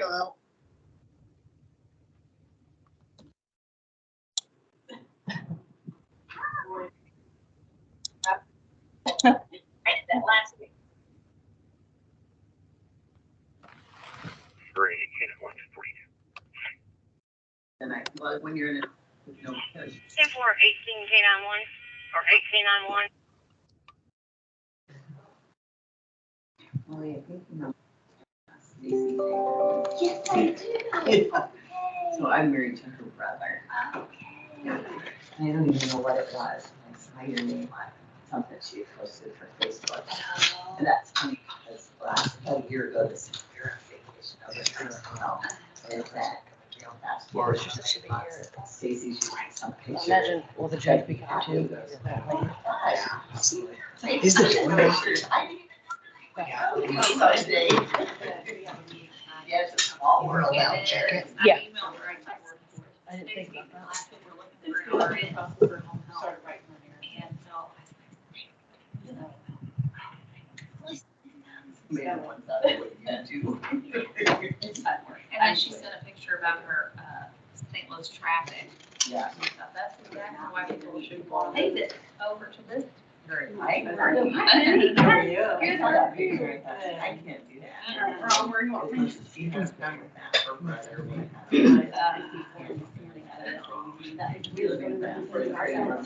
Kyle. That last week. 3, Cannon 142. And well, when you're in a, 10-4, 18 K91 or 8K91. oh, yeah, I think, no. Yes, I do. So I'm married to her brother. Okay. I don't even know what it was. I saw your name on something she posted for Facebook. And that's funny because about a year ago, this is your vacation over her. And that, you know, that's where Stacy's using some picture. Imagine, well, the judge be here too. Is the door pictures? I didn't even know. So today. Yes, it's a small world out there. Yeah. I didn't think about that. Maybe one side what you do. And then she sent a picture about her St. Louis traffic. Yeah. I thought that's exactly why people should want to move it over to this. Very Right. nice. How are you? I can't do that. Where you want? She has done with that. Her brother. We live in that.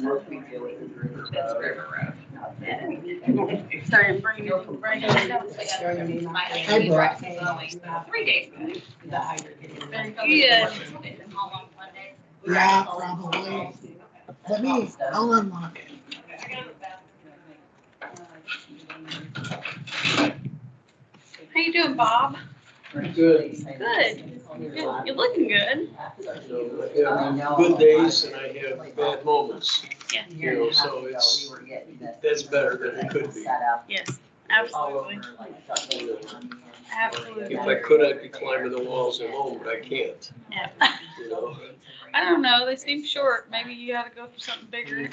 Most we deal with is River It's Road. River Road. Sorry, I'm bringing it right now. My Rex is always 3 days ago. Is that how you're getting? Yeah. Home on Mondays. Yeah, probably. Let me, I'll unlock it. How you doing, Bob? Good. Good. You're looking good. I have good days and I have bad moments. Yeah. You know, so that's better than it could be. Yes, absolutely. Absolutely. If I could, I'd be climbing the walls at home, but I can't, Yeah. you know. I don't know, they seem short. Maybe you gotta go for something bigger.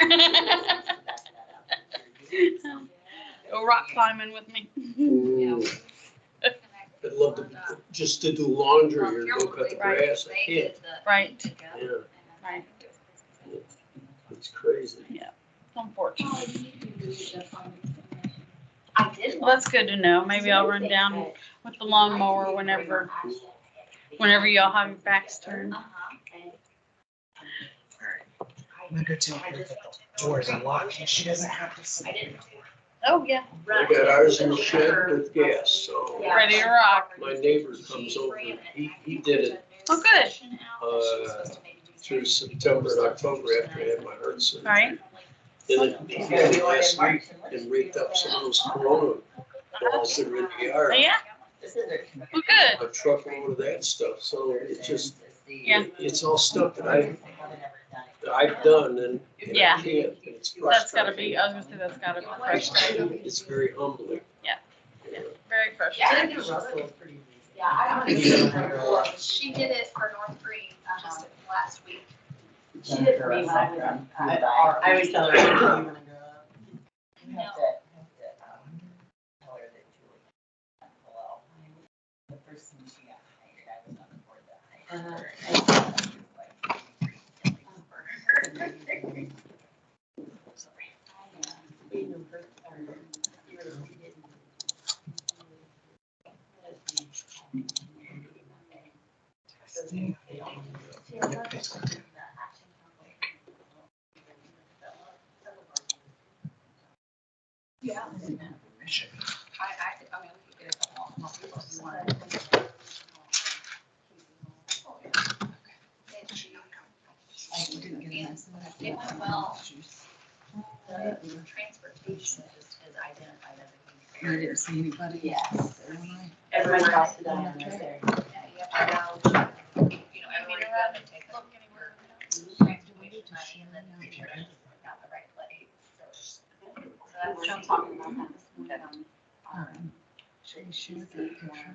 Go rock climbing with me. I'd love to, just to do laundry or go cut the Right. grass, I can't. Right, Yeah, right. it's crazy. Unfortunate. I did. Well, that's good to know. Maybe I'll run down with the lawnmower whenever y'all have your backs turned. I'm gonna go tell her that the door is unlocked and she doesn't have to see. I didn't. Oh, yeah. I got ours in the shed with gas, so Ready to rock. my neighbor comes over, he did it, Oh, good. through September and October after I had my heart surgery. All right. And then he did it last week and raked up some of those corona balls that are in the Oh, yard. yeah. Well, good. A truckload of that stuff, so it's just, Yeah. it's all stuff that I've done and I Yeah. can't, and it's That's gotta frustrating. be, I was gonna say, that's gotta be frustrating. It's very humbling. Yeah. Yeah. Very frustrating. Yeah, I don't. She did it for North Green just last week. She did for me when I was young. I always tell her, I'm gonna grow up. You have to, tell her that Julie, hello. The first thing she got hired, I was on the board that hired her. And she was like, Yeah. Permission. I mean, we could get a couple more people if you wanted. I didn't get a message. It went well. The transportation is identified as a I huge didn't see anybody. Yes. Everyone crossed the else. line right there. Yeah, you have to go, everywhere you go, they take a look anywhere. Transportation money and then make sure it's not the right place. So that's what I'm talking about. She shared that picture.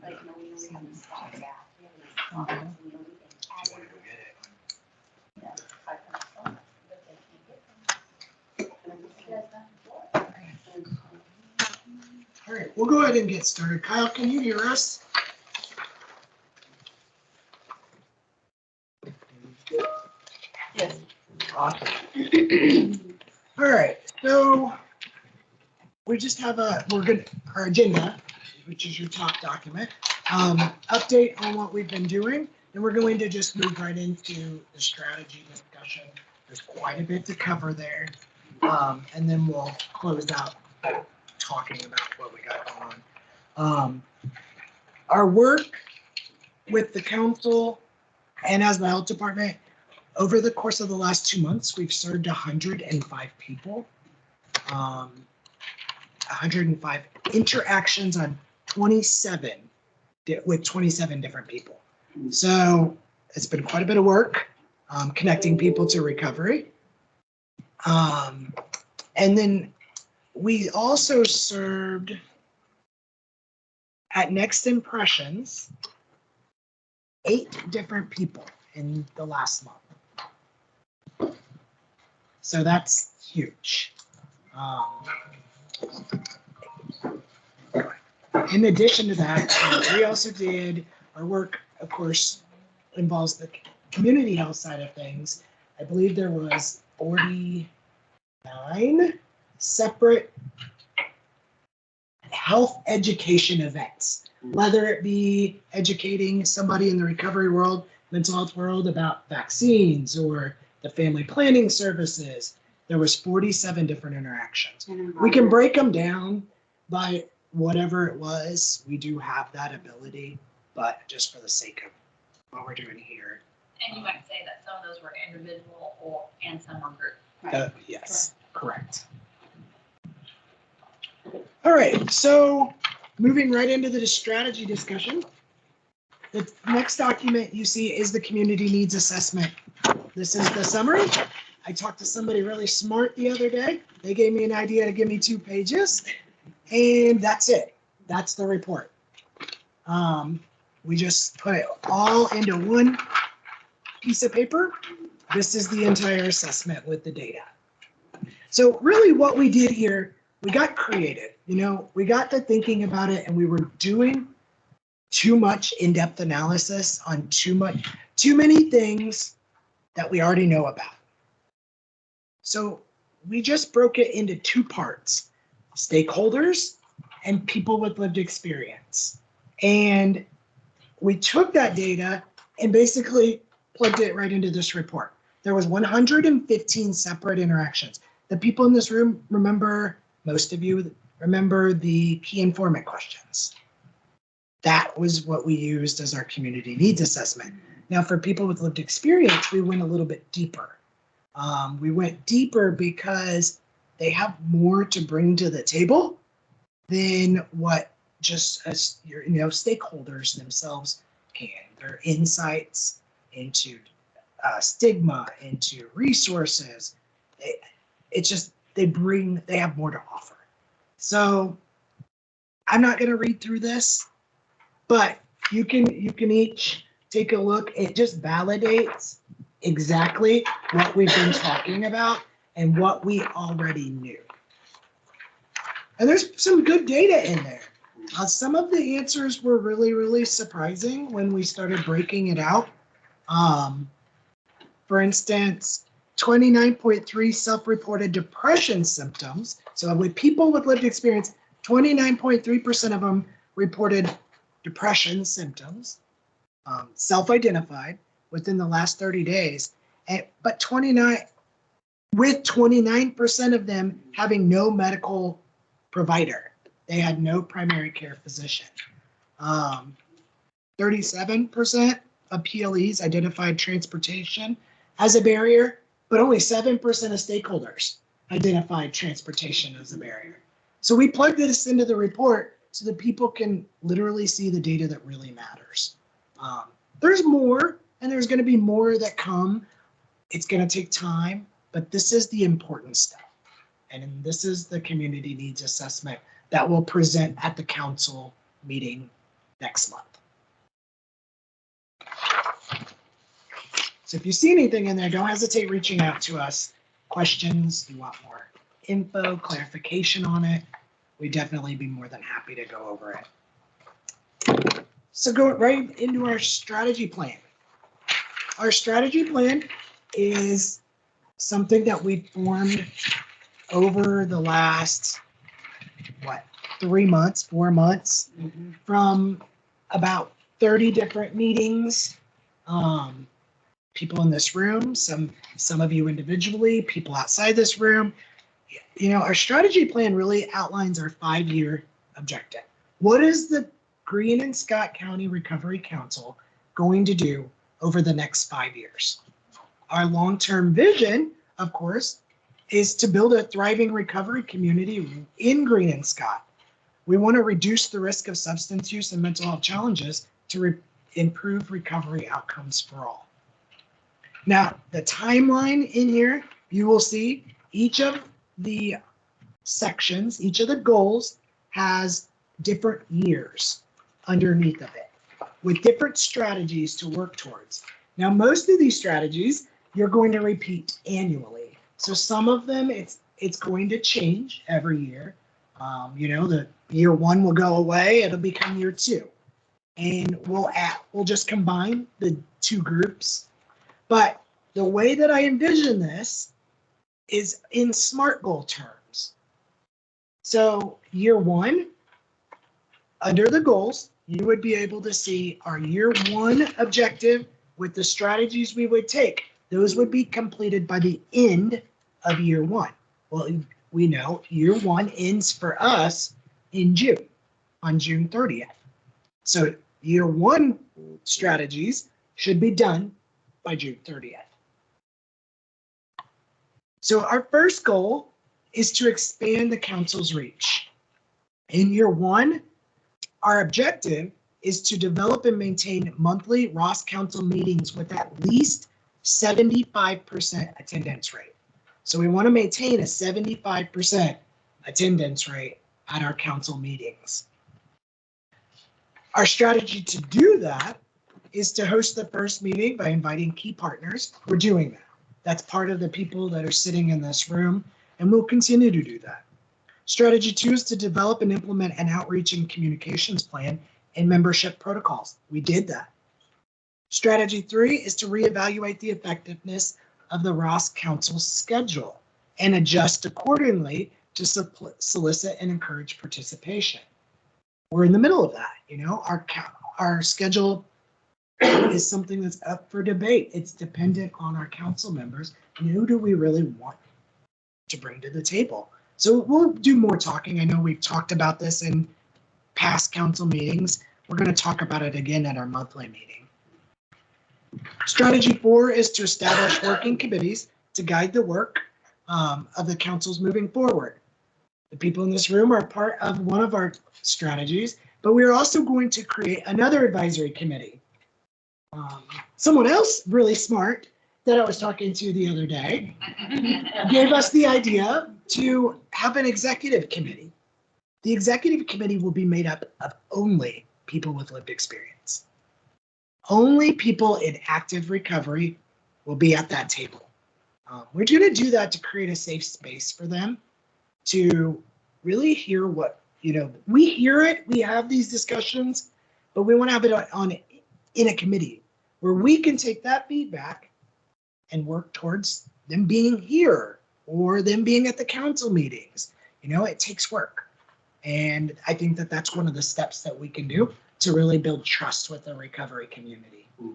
Like, no, we don't have to stop that. All right, we'll go ahead and get started. Kyle, can you hear us? Awesome. All right, so we just have our agenda, which is your top document, update on what we've been doing, and we're going to just move right into the strategy discussion. There's quite a bit to cover there, and then we'll close out talking about what we got going on. Our work with the council and as the health department, over the course of the last 2 months, we've served 105 people. 105 interactions on 27 with 27 different people. So it's been quite a bit of work connecting people to recovery. And then we also served at Next Impressions 8 different people in the last month. So that's huge. In addition to that, we also did our work, of course, involves the community health side of things. I believe there was 49 separate health education events, whether it be educating somebody in the recovery world, mental health world about vaccines or the family planning services. There was 47 different interactions. We can break them down by whatever it was. We do have that ability, but just for the sake of what we're doing here. And you might say that some of those were individual and some were group. Yes, correct. All right, so moving right into the strategy discussion. The next document you see is the community needs assessment. This is the summary. I talked to somebody really smart the other day. They gave me an idea to give me 2 pages, and that's it. That's the report. We just put it all into one piece of paper. This is the entire assessment with the data. So really what we did here, we got creative. We got to thinking about it, and we were doing too much in-depth analysis on too many things that we already know about. So we just broke it into 2 parts, stakeholders and people with lived experience. And we took that data and basically plugged it right into this report. There was 115 separate interactions. The people in this room remember, most of you remember the key informant questions. That was what we used as our community needs assessment. Now, for people with lived experience, we went a little bit deeper. We went deeper because they have more to bring to the table than what just as your stakeholders themselves can. Their insights into stigma, into resources. They have more to offer. So I'm not going to read through this, but you can each take a look. It just validates exactly what we've been talking about and what we already knew. And there's some good data in there. Some of the answers were really, really surprising when we started breaking it out. For instance, 29.3 self-reported depression symptoms. So with people with lived experience, 29.3% of them reported depression symptoms, self-identified within the last 30 days. But 29% of them having no medical provider. They had no primary care physician. 37% of PLEs identified transportation as a barrier, but only 7% of stakeholders identified transportation as a barrier. So we plugged this into the report so that people can literally see the data that really matters. There's more, and there's going to be more that come. It's going to take time, but this is the important stuff. And this is the community needs assessment that we'll present at the council meeting next month. So if you see anything in there, don't hesitate reaching out to us. Questions, you want more info, clarification on it, we'd definitely be more than happy to go over it. So go right into our strategy plan. Our strategy plan is something that we formed over the last, 3 months, 4 months, from about 30 different meetings. People in this room, some of you individually, people outside this room. Our strategy plan really outlines our 5-year objective. What is the Greene and Scott County Recovery Council going to do over the next 5 years? Our long-term vision, of course, is to build a thriving recovery community in Greene and Scott. We want to reduce the risk of substance use and mental health challenges to improve recovery outcomes for all. Now, the timeline in here, you will see each of the sections, each of the goals has different years underneath of it with different strategies to work towards. Now, most of these strategies you're going to repeat annually. So some of them, it's going to change every year. The year 1 will go away, it'll become year 2. And we'll just combine the 2 groups. But the way that I envision this is in SMART goal terms. So year 1, under the goals, you would be able to see our year 1 objective with the strategies we would take. Those would be completed by the end of year 1. Well, we know year 1 ends for us in June, on June 30th. So year 1 strategies should be done by June 30th. So our first goal is to expand the council's reach. In year 1, our objective is to develop and maintain monthly Ross Council meetings with at least 75% attendance rate. So we want to maintain a 75% attendance rate at our council meetings. Our strategy to do that is to host the first meeting by inviting key partners. We're doing that. That's part of the people that are sitting in this room, and we'll continue to do that. Strategy 2 is to develop and implement an outreach and communications plan and membership protocols. We did that. Strategy 3 is to reevaluate the effectiveness of the Ross Council schedule and adjust accordingly to solicit and encourage participation. We're in the middle of that. Our schedule is something that's up for debate. It's dependent on our council members and who do we really want to bring to the table. So we'll do more talking. I know we've talked about this in past council meetings. We're going to talk about it again at our monthly meeting. Strategy 4 is to establish working committees to guide the work of the councils moving forward. The people in this room are part of one of our strategies, but we're also going to create another advisory committee. Someone else really smart that I was talking to the other day gave us the idea to have an executive committee. The executive committee will be made up of only people with lived experience. Only people in active recovery will be at that table. We're going to do that to create a safe space for them to really hear what, we hear it, we have these discussions, but we want to have it in a committee where we can take that feedback and work towards them being here or them being at the council meetings. It takes work. And I think that that's one of the steps that we can do to really build trust with the recovery community. I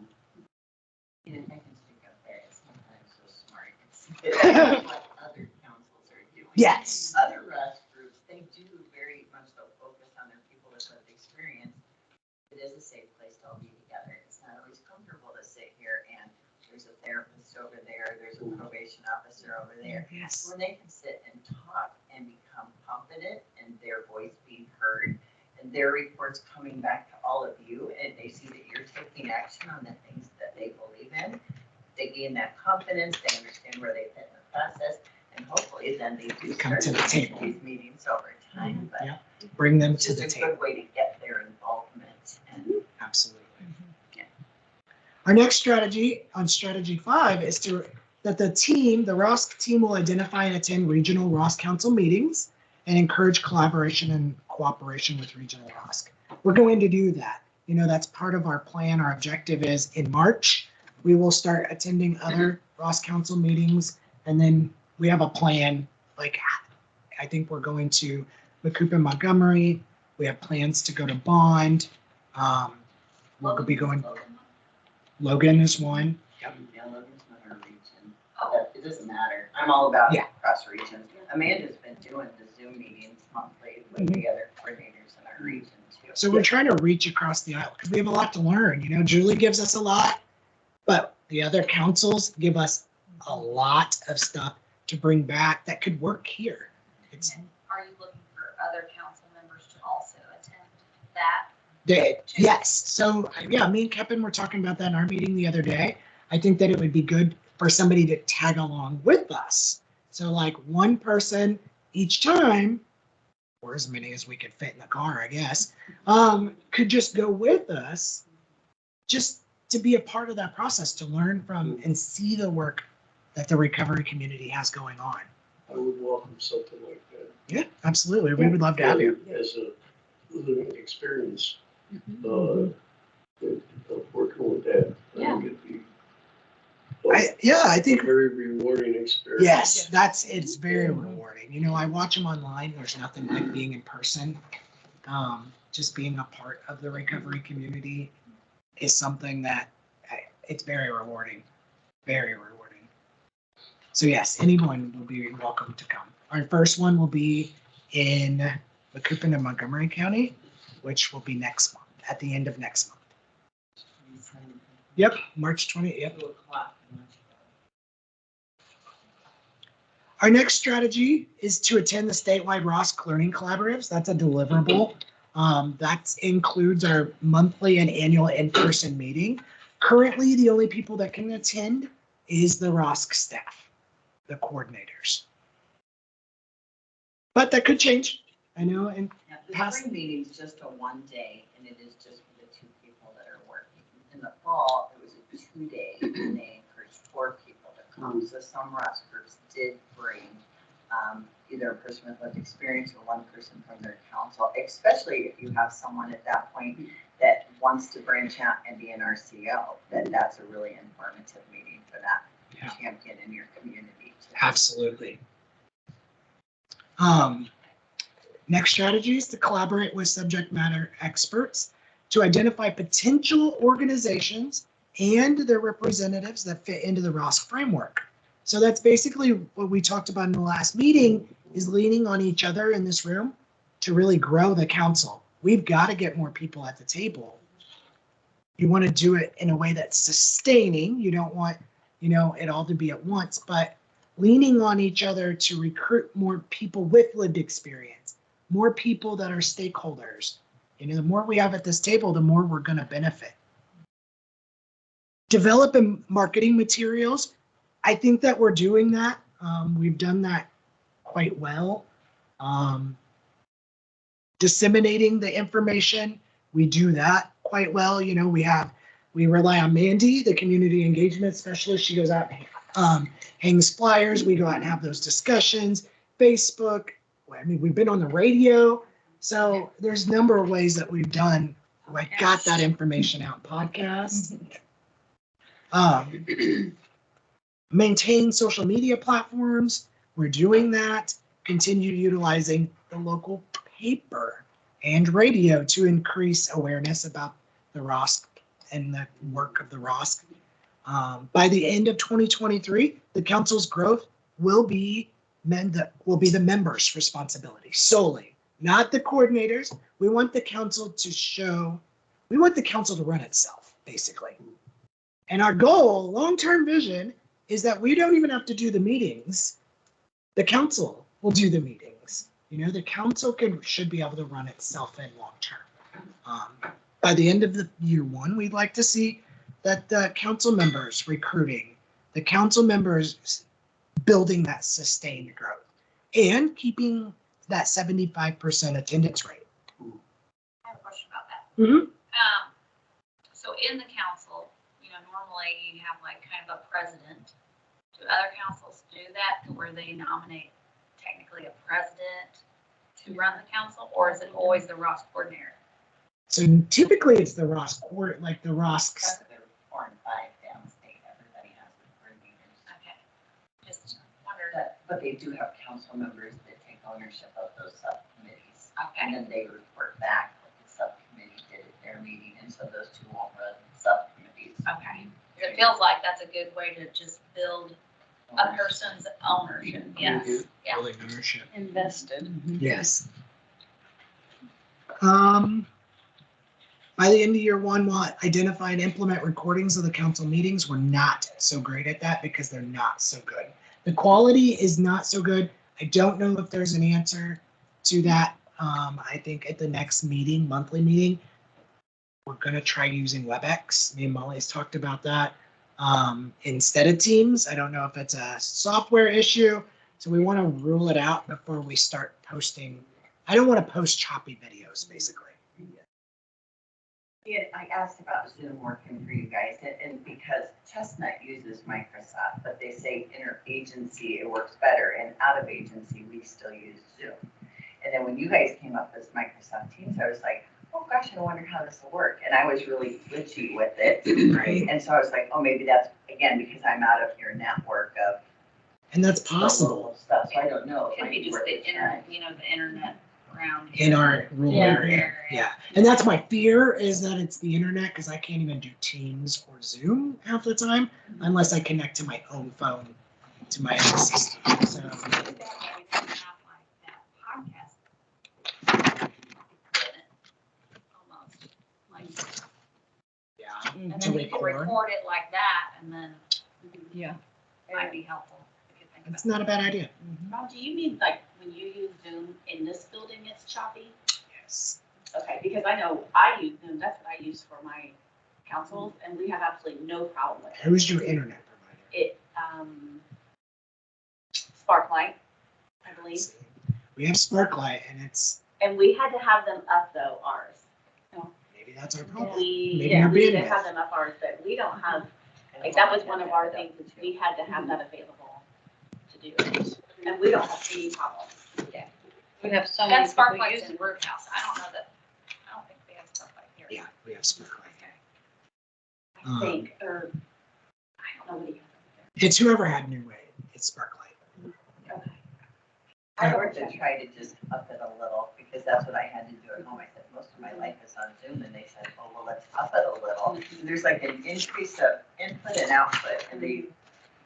can speak up there. It's sometimes so smart. It's what other councils are doing. Yes. Other RUS groups, they do very much so focus on their people with lived experience. It is a safe place to all be together. It's not always comfortable to sit here and there's a therapist over there, there's a probation officer over there. Yes. When they can sit and talk and become confident and their voice being heard and their reports coming back to all of you, and they see that you're taking action on the things that they believe in, they gain that confidence, they understand where they fit in the process, and hopefully then they do Come start to the table. these meetings over time. But Yeah. Bring them it's to just the a table. good way to get their involvement. And Absolutely. Our next strategy on strategy 5 is that the Ross team will identify and attend regional Ross Council meetings and encourage collaboration and cooperation with regional Ross. We're going to do that. That's part of our plan. Our objective is in March, we will start attending other Ross Council meetings And then we have a plan, like, I think we're going to Macoupin, Montgomery. We have plans to go to Bond. We'll be going, Logan is one. Yep. Yeah, Logan's not our region. Oh, it doesn't matter. I'm all about Yeah. cross regions. Amanda's been doing the Zoom meetings monthly with the other coordinators in our region too. So we're trying to reach across the aisle because we have a lot to learn. You know, Julie gives us a lot, but the other councils give us a lot of stuff to bring back that could work here. It's And are you looking for other council members to also attend that? yes. So yeah, me and Kevin were talking about that in our meeting the other day. I think that it would be good for somebody to tag along with us. So like one person each time, or as many as we could fit in the car, I guess, could just go with us, just to be a part of that process, to learn from and see the work that the recovery community has going on. I would welcome something like that. Yeah, absolutely. We would love to have you. As a living experience, Mm-hmm. of working with that. I Yeah. think it'd be I a think very rewarding experience. yes, it's very rewarding. You know, I watch them online. There's nothing like being in person. Just being a part of the recovery community is something that it's very rewarding, very rewarding. So yes, anyone will be welcome to come. Our first one will be in Macoupin and Montgomery County, which will be next month, at the end of next month. Yep, March 20th. Yep. Our next strategy is to attend the statewide ROSC Learning Collaboratives. That's a deliverable. That includes our monthly and annual in-person meeting. Currently, the only people that can attend is the ROSC staff, the coordinators. But that could change. I know, and Yeah, the past- spring meeting's just a one day, and it is just for the 2 people that are working. In the fall, it was a 2-day, and they encouraged 4 people to come. So some ROS groups did bring either a person with lived experience or one person from their council, especially if you have someone at that point that wants to branch out and be an RCO, that's a really informative meeting for that Yeah. champion in your community. Absolutely. Next strategy is to collaborate with subject matter experts to identify potential organizations and their representatives that fit into the ROSC framework. So that's basically what we talked about in the last meeting, is leaning on each other in this room to really grow the council. We've got to get more people at the table. You want to do it in a way that's sustaining. You don't want, it all to be at once, but leaning on each other to recruit more people with lived experience, more people that are stakeholders. The more we have at this table, the more we're going to benefit. Developing marketing materials. I think that we're doing that. We've done that quite well. Disseminating the information, we do that quite well. We rely on Mandy, the community engagement specialist. She goes out and hangs flyers. We go out and have those discussions. Facebook. We've been on the radio. So there's a number of ways that we've done, got that information out. Podcasts. Maintain social media platforms. We're doing that. Continue utilizing the local paper and radio to increase awareness about the ROSC and the work of the ROSC. By the end of 2023, the council's growth will be the members' responsibility solely, not the coordinators. We want the council to run itself, basically. And our goal, long-term vision, is that we don't even have to do the meetings. The council will do the meetings. The council should be able to run itself in long-term. By the end of the year 1, we'd like to see that the council members recruiting, the council members building that sustained growth, and keeping that 75% attendance rate. I have a question about that. Mm-hmm. So in the council, normally you have kind of a president. Do other councils do that to where they nominate technically a president to run the council, or is it always the ROS coordinator? So typically it's the ROSC the ROSC. There were 4 and 5 downstate. Everybody has their coordinators. Okay. Just But they do have council members that take ownership of those subcommittees. And Okay, then they report back what the subcommittee did at their meeting, and so those two won't run subcommittees. okay. It feels like that's a good way to just build a person's ownership, yes, yeah. Building ownership. Invested. Yes. By the end of year one, we'll identify and implement recordings of the council meetings. We're not so great at that because they're not so good. The quality is not so good. I don't know if there's an answer to that. I think at the next meeting, monthly meeting, we're gonna try using WebEx. Me and Molly's talked about that instead of Teams. I don't know if it's a software issue, so we want to rule it out before we start posting. I don't want to post choppy videos, basically. Yeah, I asked about Zoom working for you guys, and because Chestnut uses Microsoft, but they say interagency, it works better, and out of agency, we still use Zoom. And then when you guys came up with Microsoft Teams, I was like, oh gosh, I wonder how this will work. And I was really glitchy with it. Right. And so I was like, oh, maybe that's, again, because I'm out of your network of And that's the possible local stuff, so I don't know. Could be just the internet, the internet around. in our rural Yeah. area. Yeah. And that's my fear, is that it's the internet, because I can't even do Teams or Zoom half the time unless I connect to my own phone to my own system. So Almost, like, yeah. and To then you can record. record it like that, and then Yeah. it might be helpful if you think about It's not a bad idea. Rob, do you mean like when you use Zoom in this building, it's choppy? Yes. Okay, because I know I use Zoom, that's what I use for my councils, and we have absolutely no problem with it. Who's your internet provider? It, Sparklight, I believe, We have Sparklight, and it's and we had to have them up though, ours. maybe that's our problem. We, Maybe yeah, our we did bandwidth. have them up ours, but we don't have, like, that was one of our things, is we had to have that available to do it. And we don't have any problems. We have so many That's people Sparklight's using in it. Workhouse, I don't know that, I don't think they have Sparklight here. Yeah, we have Sparklight. I think, or, I don't know what he has over It's whoever had New Wave. It's Sparklight. there. Okay. I worked to try to just up it a little, because that's what I had to do at home. I said, most of my life is on Zoom, and they said, oh, well, let's up it a little. There's like an increase of input and output, and they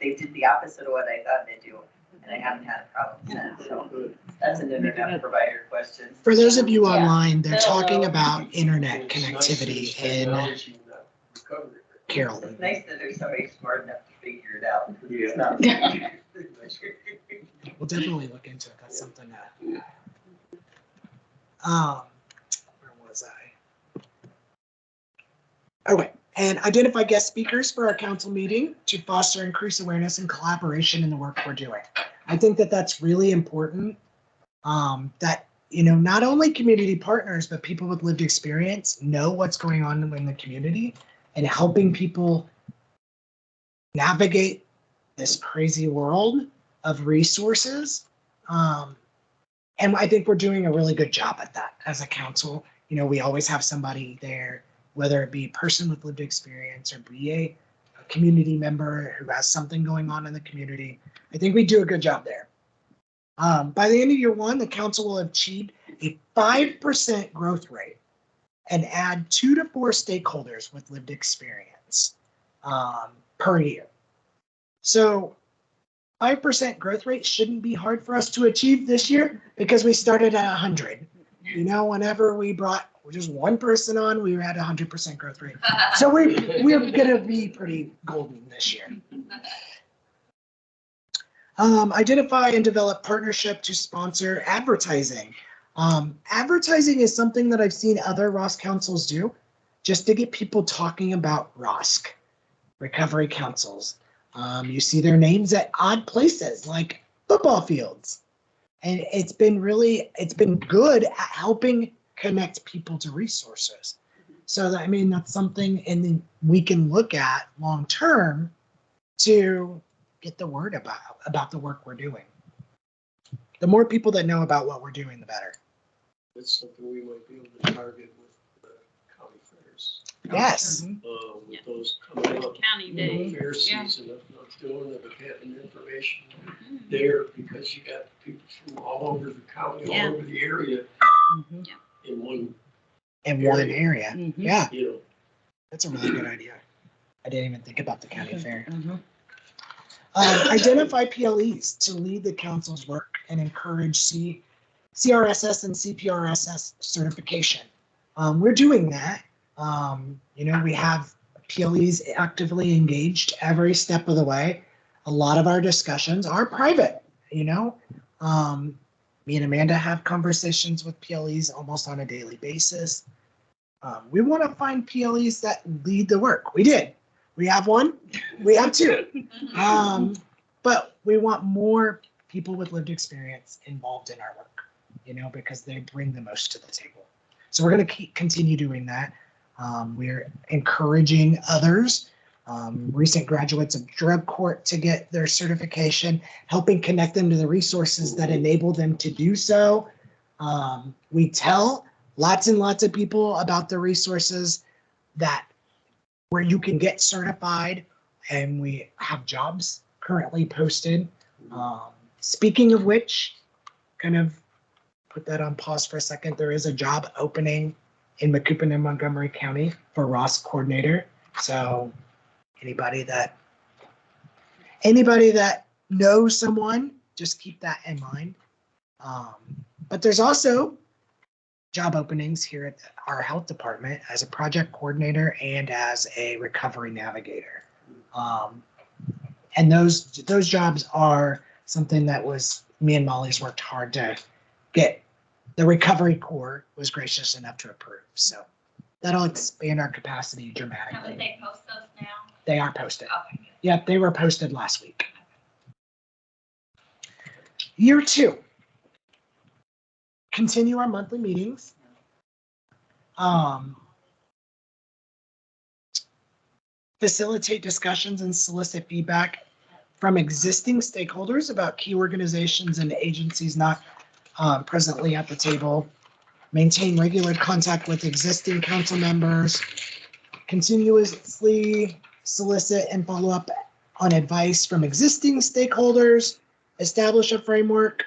did the opposite of what I thought they'd do, and I haven't had a problem since, so that's an internet provider question. For those of you Yeah. online, they're They'll talking know. about internet It's nice that connectivity it's in technology and not recovery. Carroll. It's nice that there's somebody smart enough to figure it out. It's Yeah. not- We'll definitely look into it. That's something that. Where was I? Okay, and identify guest speakers for our council meeting to foster increased awareness and collaboration in the work we're doing. I think that that's really important. That, not only community partners, but people with lived experience know what's going on in the community, and helping people navigate this crazy world of resources. And I think we're doing a really good job at that as a council. We always have somebody there, whether it be a person with lived experience or be a community member who has something going on in the community. I think we do a good job there. By the end of year one, the council will have achieved a 5% growth rate and add 2 to 4 stakeholders with lived experience per year. So 5% growth rate shouldn't be hard for us to achieve this year because we started at 100. Whenever we brought just one person on, we were at 100% growth rate. So we're gonna be pretty golden this year. Identify and develop partnership to sponsor advertising. Advertising is something that I've seen other ROSC councils do just to get people talking about ROSC, recovery councils. You see their names at odd places like football fields. And it's been good at helping connect people to resources. So that's something we can look at long term to get the word about the work we're doing. The more people that know about what we're doing, the better. That's something we might be able to target with the county fairs. Yes. with those coming up. County day. Fair Yeah. season of doing it, of having information there, because you got people from all over the county, Yeah. all over the area Mhm. in one, In one area. Mhm. Yeah, you know. that's a really good idea. I didn't even think about the county fair. Mhm. Identify PLEs to lead the council's work and encourage CRSS and CPRSS certification. We're doing that. We have PLEs actively engaged every step of the way. A lot of our discussions are private, Me and Amanda have conversations with PLEs almost on a daily basis. We want to find PLEs that lead the work. We did. We have one. We have two. But we want more people with lived experience involved in our work, because they bring the most to the table. So we're going to continue doing that. We're encouraging others, recent graduates of drug court, to get their certification, helping connect them to the resources that enable them to do so. We tell lots and lots of people about the resources where you can get certified, and we have jobs currently posted. Speaking of which, kind of put that on pause for a second. There is a job opening in Macoupin and Montgomery County for Ross coordinator. So anybody that knows someone, just keep that in mind. But there's also job openings here at our health department as a project coordinator and as a recovery navigator. And those jobs are something that me and Molly's worked hard to get. The recovery corps was gracious enough to approve. So that'll expand our capacity dramatically. Haven't they post those now? They are posted. Okay, good. Yep, they were posted last week. Year 2. Continue our monthly meetings. Facilitate discussions and solicit feedback from existing stakeholders about key organizations and agencies not presently at the table. Maintain regular contact with existing council members. Continuously solicit and follow up on advice from existing stakeholders. Establish a framework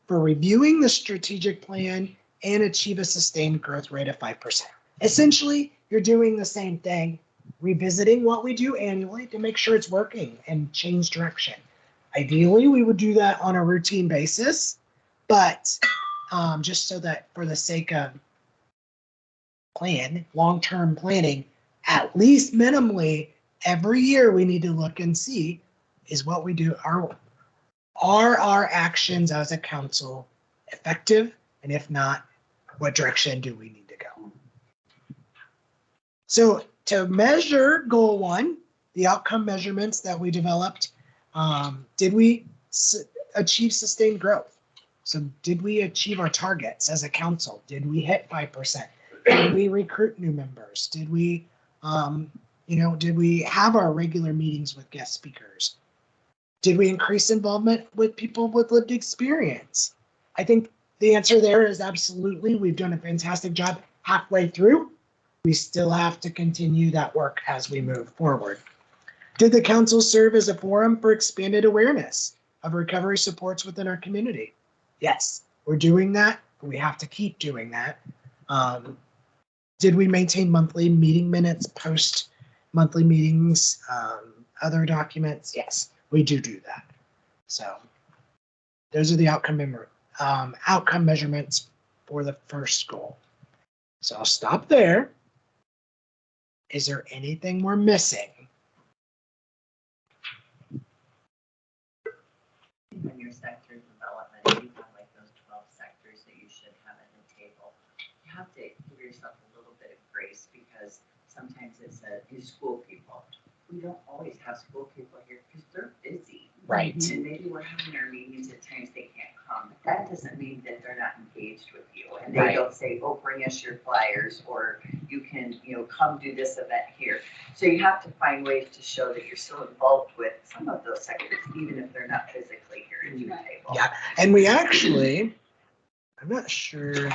for reviewing the strategic plan and achieve a sustained growth rate of 5%. Essentially, you're doing the same thing, revisiting what we do annually to make sure it's working and change direction. Ideally, we would do that on a routine basis, but just so that for the sake of long-term planning, at least minimally every year we need to look and see is what we do. Are our actions as a council effective? And if not, what direction do we need to go? So to measure goal 1, the outcome measurements that we developed, did we achieve sustained growth? So did we achieve our targets as a council? Did we hit 5%? Did we recruit new members? Did we, did we have our regular meetings with guest speakers? Did we increase involvement with people with lived experience? I think the answer there is absolutely. We've done a fantastic job halfway through. We still have to continue that work as we move forward. Did the council serve as a forum for expanded awareness of recovery supports within our community? Yes, we're doing that. We have to keep doing that. Did we maintain monthly meeting minutes, post monthly meetings, other documents? Yes, we do that. So those are the outcome measurements for the first goal. So I'll stop there. Is there anything we're missing? When your sector development, you have like those 12 sectors that you should have at the table. You have to give yourself a little bit of grace, because sometimes it's you school people. We don't always have school people here because they're busy. Right. And maybe we're having our meetings at times they can't come. But that doesn't mean that they're not engaged with you. And they Right. don't say, oh, bring us your flyers, or you can, come do this event here. So you have to find ways to show that you're still involved with some of those sectors, even if they're not physically here at your table. Yeah, and we actually, I'm not sure,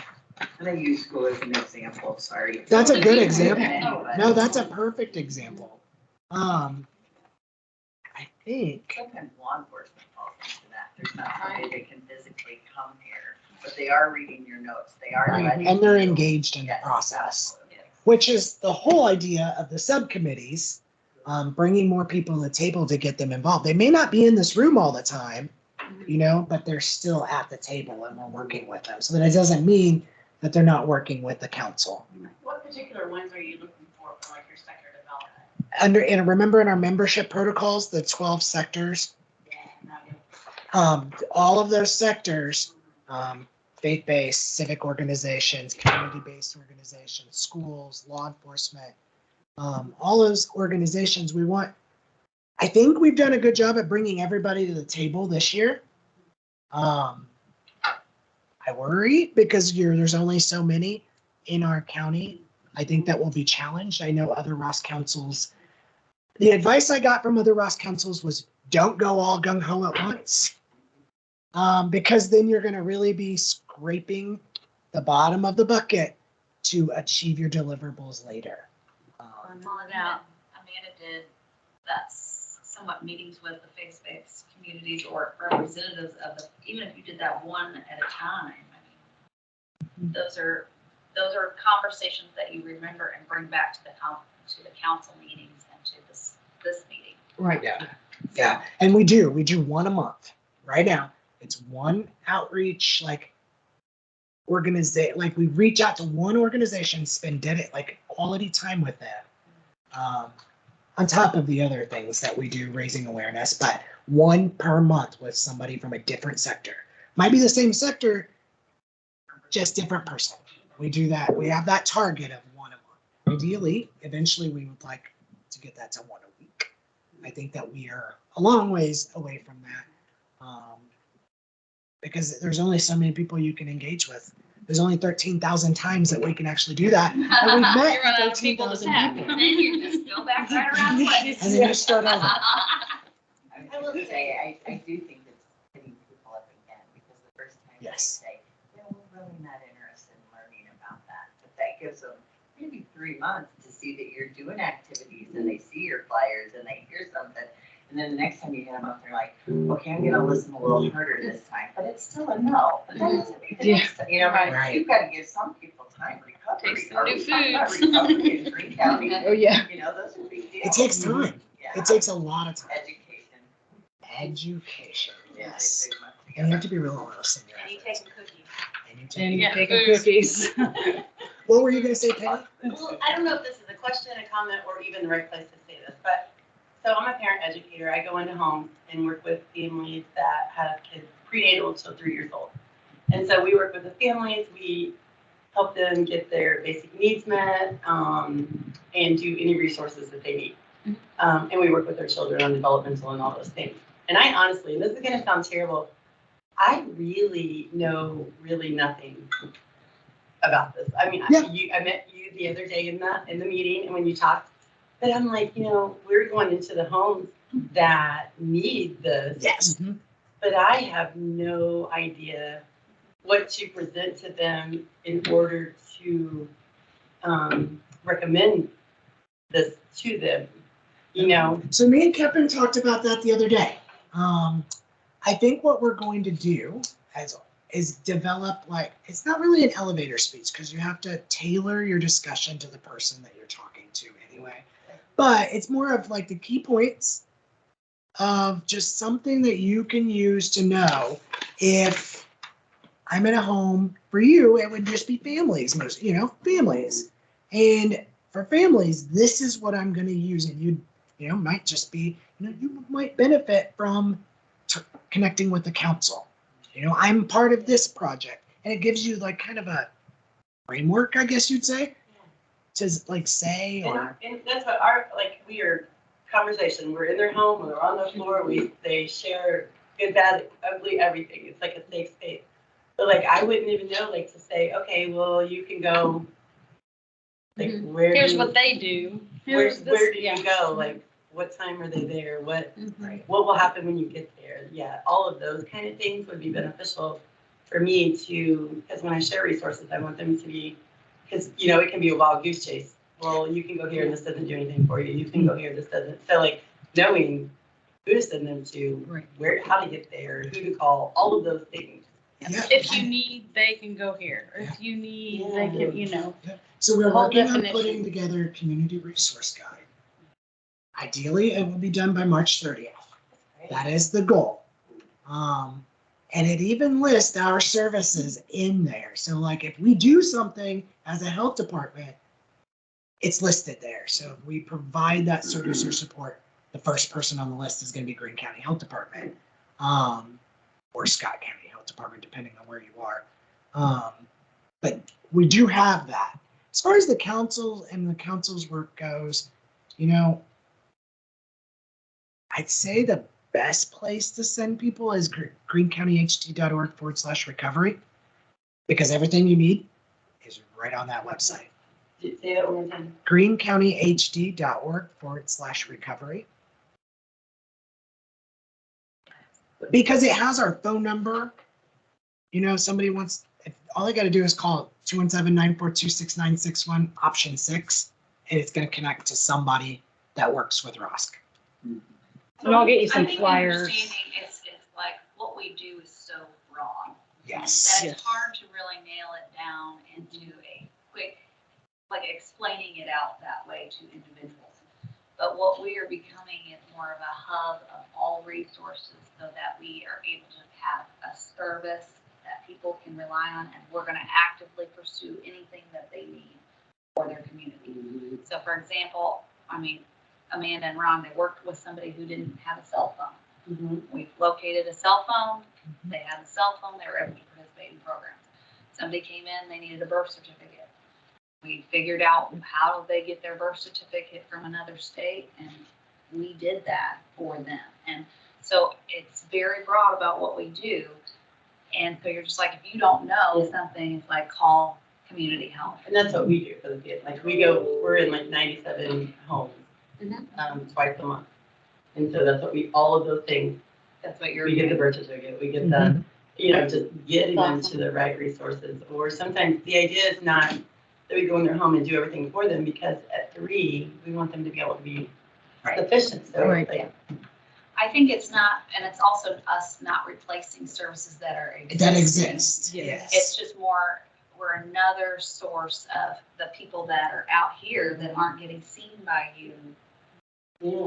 And I use school as an example, sorry. That's a good example. Anyway. No, that's a perfect example. I think, Sometimes law enforcement falls into that. There's not somebody that can physically come here, but they are reading your notes. They are right, letting and they're you- engaged in the Yes, process, absolutely. which is the whole idea of the subcommittees, bringing more people to the table to get them involved. They may not be in this room all the time, you know, but they're still at the table and we're working with them. So that it doesn't mean that they're not working with the council. What particular ones are you looking for like your sector development? And remember in our membership protocols, the 12 sectors, all of those sectors, faith-based, civic organizations, community-based organizations, schools, law enforcement, all those organizations we want. I think we've done a good job at bringing everybody to the table this year. I worry because there's only so many in our county. I think that will be challenged. I know other Ross councils. The advice I got from other Ross councils was don't go all gung ho at once. Because then you're going to really be scraping the bottom of the bucket to achieve your deliverables later. Well, and Amanda did, that's somewhat meetings with the faith-based communities or representatives of the, even if you did that one at a time, I mean, those are conversations that you remember and bring back to the council meetings and to this meeting. Right. Yeah. And we do one a month right now. It's one outreach, like we reach out to one organization, spend like quality time with them. On top of the other things that we do, raising awareness, but one per month with somebody from a different sector. Might be the same sector, just different person. We do that. We have that target of one a month. Ideally, eventually we would like to get that to one a week. I think that we are a long ways away from that. Because there's only so many people you can engage with. There's only 13,000 times that we can actually do that. And we've met You run out of people to 13,000 tap. people. And then you just go back right around the place. And then you start over. I will say, I do think it's putting people up again, because the first time they Yes. say, we're really not interested in learning about that. But that gives them maybe 3 months to see that you're doing activities and they see your flyers and they hear something. And then the next time you hit them up, they're like, okay, I'm gonna listen a little harder this time, but it's still a no. But that doesn't mean the next time, you know, Right. you've got to give some people time recovery. Takes some Are new we talking about foods. recovery in Green County? Oh, yeah. You know, those are big deals. It takes time. Yeah. It takes a lot of time. Education. Yes. Yeah, they And you have to be real honest in your And you efforts. taking cookies. And you And take- you taking food. cookies. What were you gonna say, Penny? Well, I don't know if this is a question, a comment, or even the right place to say this, but, so I'm a parent educator. I go into homes and work with families that have kids prenatal till 3 years old. And so we work with the families, we help them get their basic needs met, and do any resources that they need. And we work with their children on developmental and all those things. And I honestly, and this is gonna sound terrible, I really know nothing about this. I mean, Yeah. I met you the other day in the meeting and when you talked, but I'm like, we're going into the homes that need this, Yes. but I have no idea what to present to them in order to recommend this to them, So me and Kevin talked about that the other day. I think what we're going to do is develop, like, it's not really an elevator speech because you have to tailor your discussion to the person that you're talking to anyway. But it's more of like the key points of just something that you can use to know if I'm in a home. For you, it would just be families, families. And for families, this is what I'm going to use. And you might just be, you might benefit from connecting with the council. I'm part of this project, and it gives you like kind of a framework, I guess you'd say, to like say, or and that's what we are conversation. We're in their home, we're on the floor, they share good, bad, ugly, everything. It's like a safe space. But like I wouldn't even know to say, okay, well you can go where Here's do, what they do. where Here's do this, yeah. you go? Like what time are they there? What Mhm. what will happen when you get there? Yeah, all of those kind of things would be beneficial for me to, because when I share resources, I want them to be, because, you know, it can be a wild goose chase. Well, you can go here and this doesn't do anything for you. You can go here, this doesn't. So like knowing who to send them to, where, how to get there, who to call, all of those things. Yeah. If you need, they can go here. If you need, they can, you know. So we're The whole working on definition. putting together a community resource guide. Ideally, it will be done by March 30th. That is the goal. And it even lists our services in there. So like if we do something as a health department, it's listed there. So if we provide that service or support, the first person on the list is going to be Greene County Health Department, or Scott County Health Department, depending on where you are. But we do have that. As far as the council and the council's work goes, you know, I'd say the best place to send people is greencountyhd.org/recovery, because everything you need is right on that website. Say that one more time. greencountyhd.org/recovery. Because it has our phone number. You know, somebody wants, if all they got to do is call 217-942-6961 option 6, and it's going to connect to somebody that works with ROSC. And I'll get you I some think flyers. understanding it's like what we do is so broad. Yes. That it's hard to really nail it down into a quick, like explaining it out that way to individuals. But what we are becoming is more of a hub of all resources so that we are able to have a service that people can rely on, and we're going to actively pursue anything that they need for their community. So for example, I mean, Amanda and Ron, they worked with somebody who didn't have a cell phone. We've located a cell phone. They had a cell phone. They were able to participate in programs. Somebody came in, they needed a birth certificate. We figured out how they get their birth certificate from another state, and we did that for them. And so it's very broad about what we do. And so you're just like, if you don't know something, it's like call community health. And that's what we do for the kids. Like we're in like 97 homes, twice a month. And so that's what all of those things, That's what you're we get the doing. birth certificate, we get the, you know, just getting them to the right resources. Or sometimes the idea is not that we go in their home and do everything for them, because at 3, we want them to be able to be sufficient. So Right. like, I think it's not, and it's also us not replacing services that are existing. That exists. Yes. It's just more, we're another source of the people that are out here that aren't getting seen by you,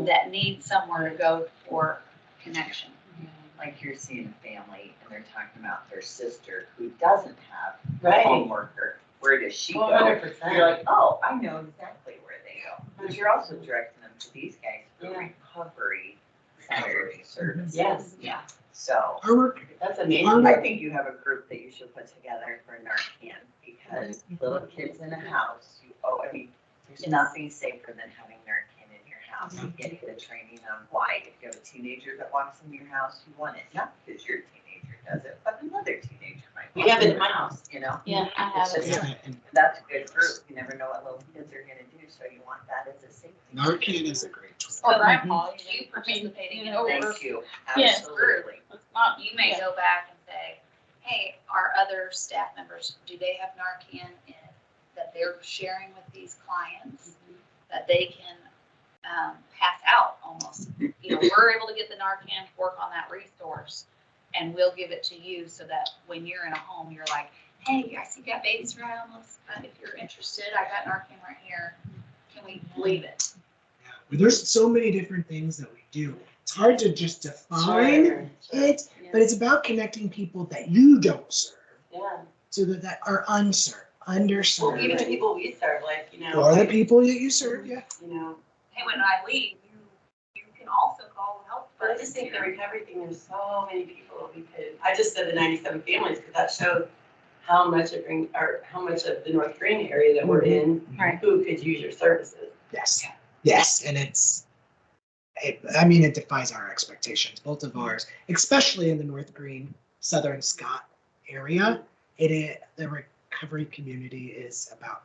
that need somewhere to go for connection. Like you're seeing a family and they're talking about their sister who doesn't have a right. home worker. Where does she go? 100%. You're like, oh, I know exactly where they go. But you're also directing them to these guys for recovery centered services. Yes. Yeah. So Our work, That's amazing. I think you have a group that you should put together for Narcan, because little kids in a house, I mean, there's nothing safer than having Narcan in your house. You get the training on why. If you have a teenager that walks in your house, you want it, not because your teenager does it, but another teenager might. We have it in my house. You know? Yeah, I have It's it. just- and That's a good group. You never know what little kids are gonna do, so you want that as a safety. Narcan is a great tool. So Right. you participating in Or- this Thank you. Yes. Absolutely. It's not, you may go back and say, hey, our other staff members, do they have Narcan in that they're sharing with these clients that they can pass out almost? You know, we're able to get the Narcan, work on that resource, and we'll give it to you so that when you're in a home, you're like, hey, I see you got babies around. If you're interested, I got Narcan right here. Can we leave it? Yeah. There's so many different things that we do. It's hard to just define it, but it's about connecting people that you don't serve Yeah. to that are unserved, underserved. Well, even the people we serve, like, you know. Or the like, people that you serve, yeah. You know, Hey, when I leave, you can also call the health but I department. just think the recovery thing, there's so many people we could, I just said the 97 families, because that shows how much of the North Green area that we're in, Right. who could use your services. Yes. Yes, and it defies our expectations, both of ours, especially in the North Green, Southern Scott area. The recovery community is about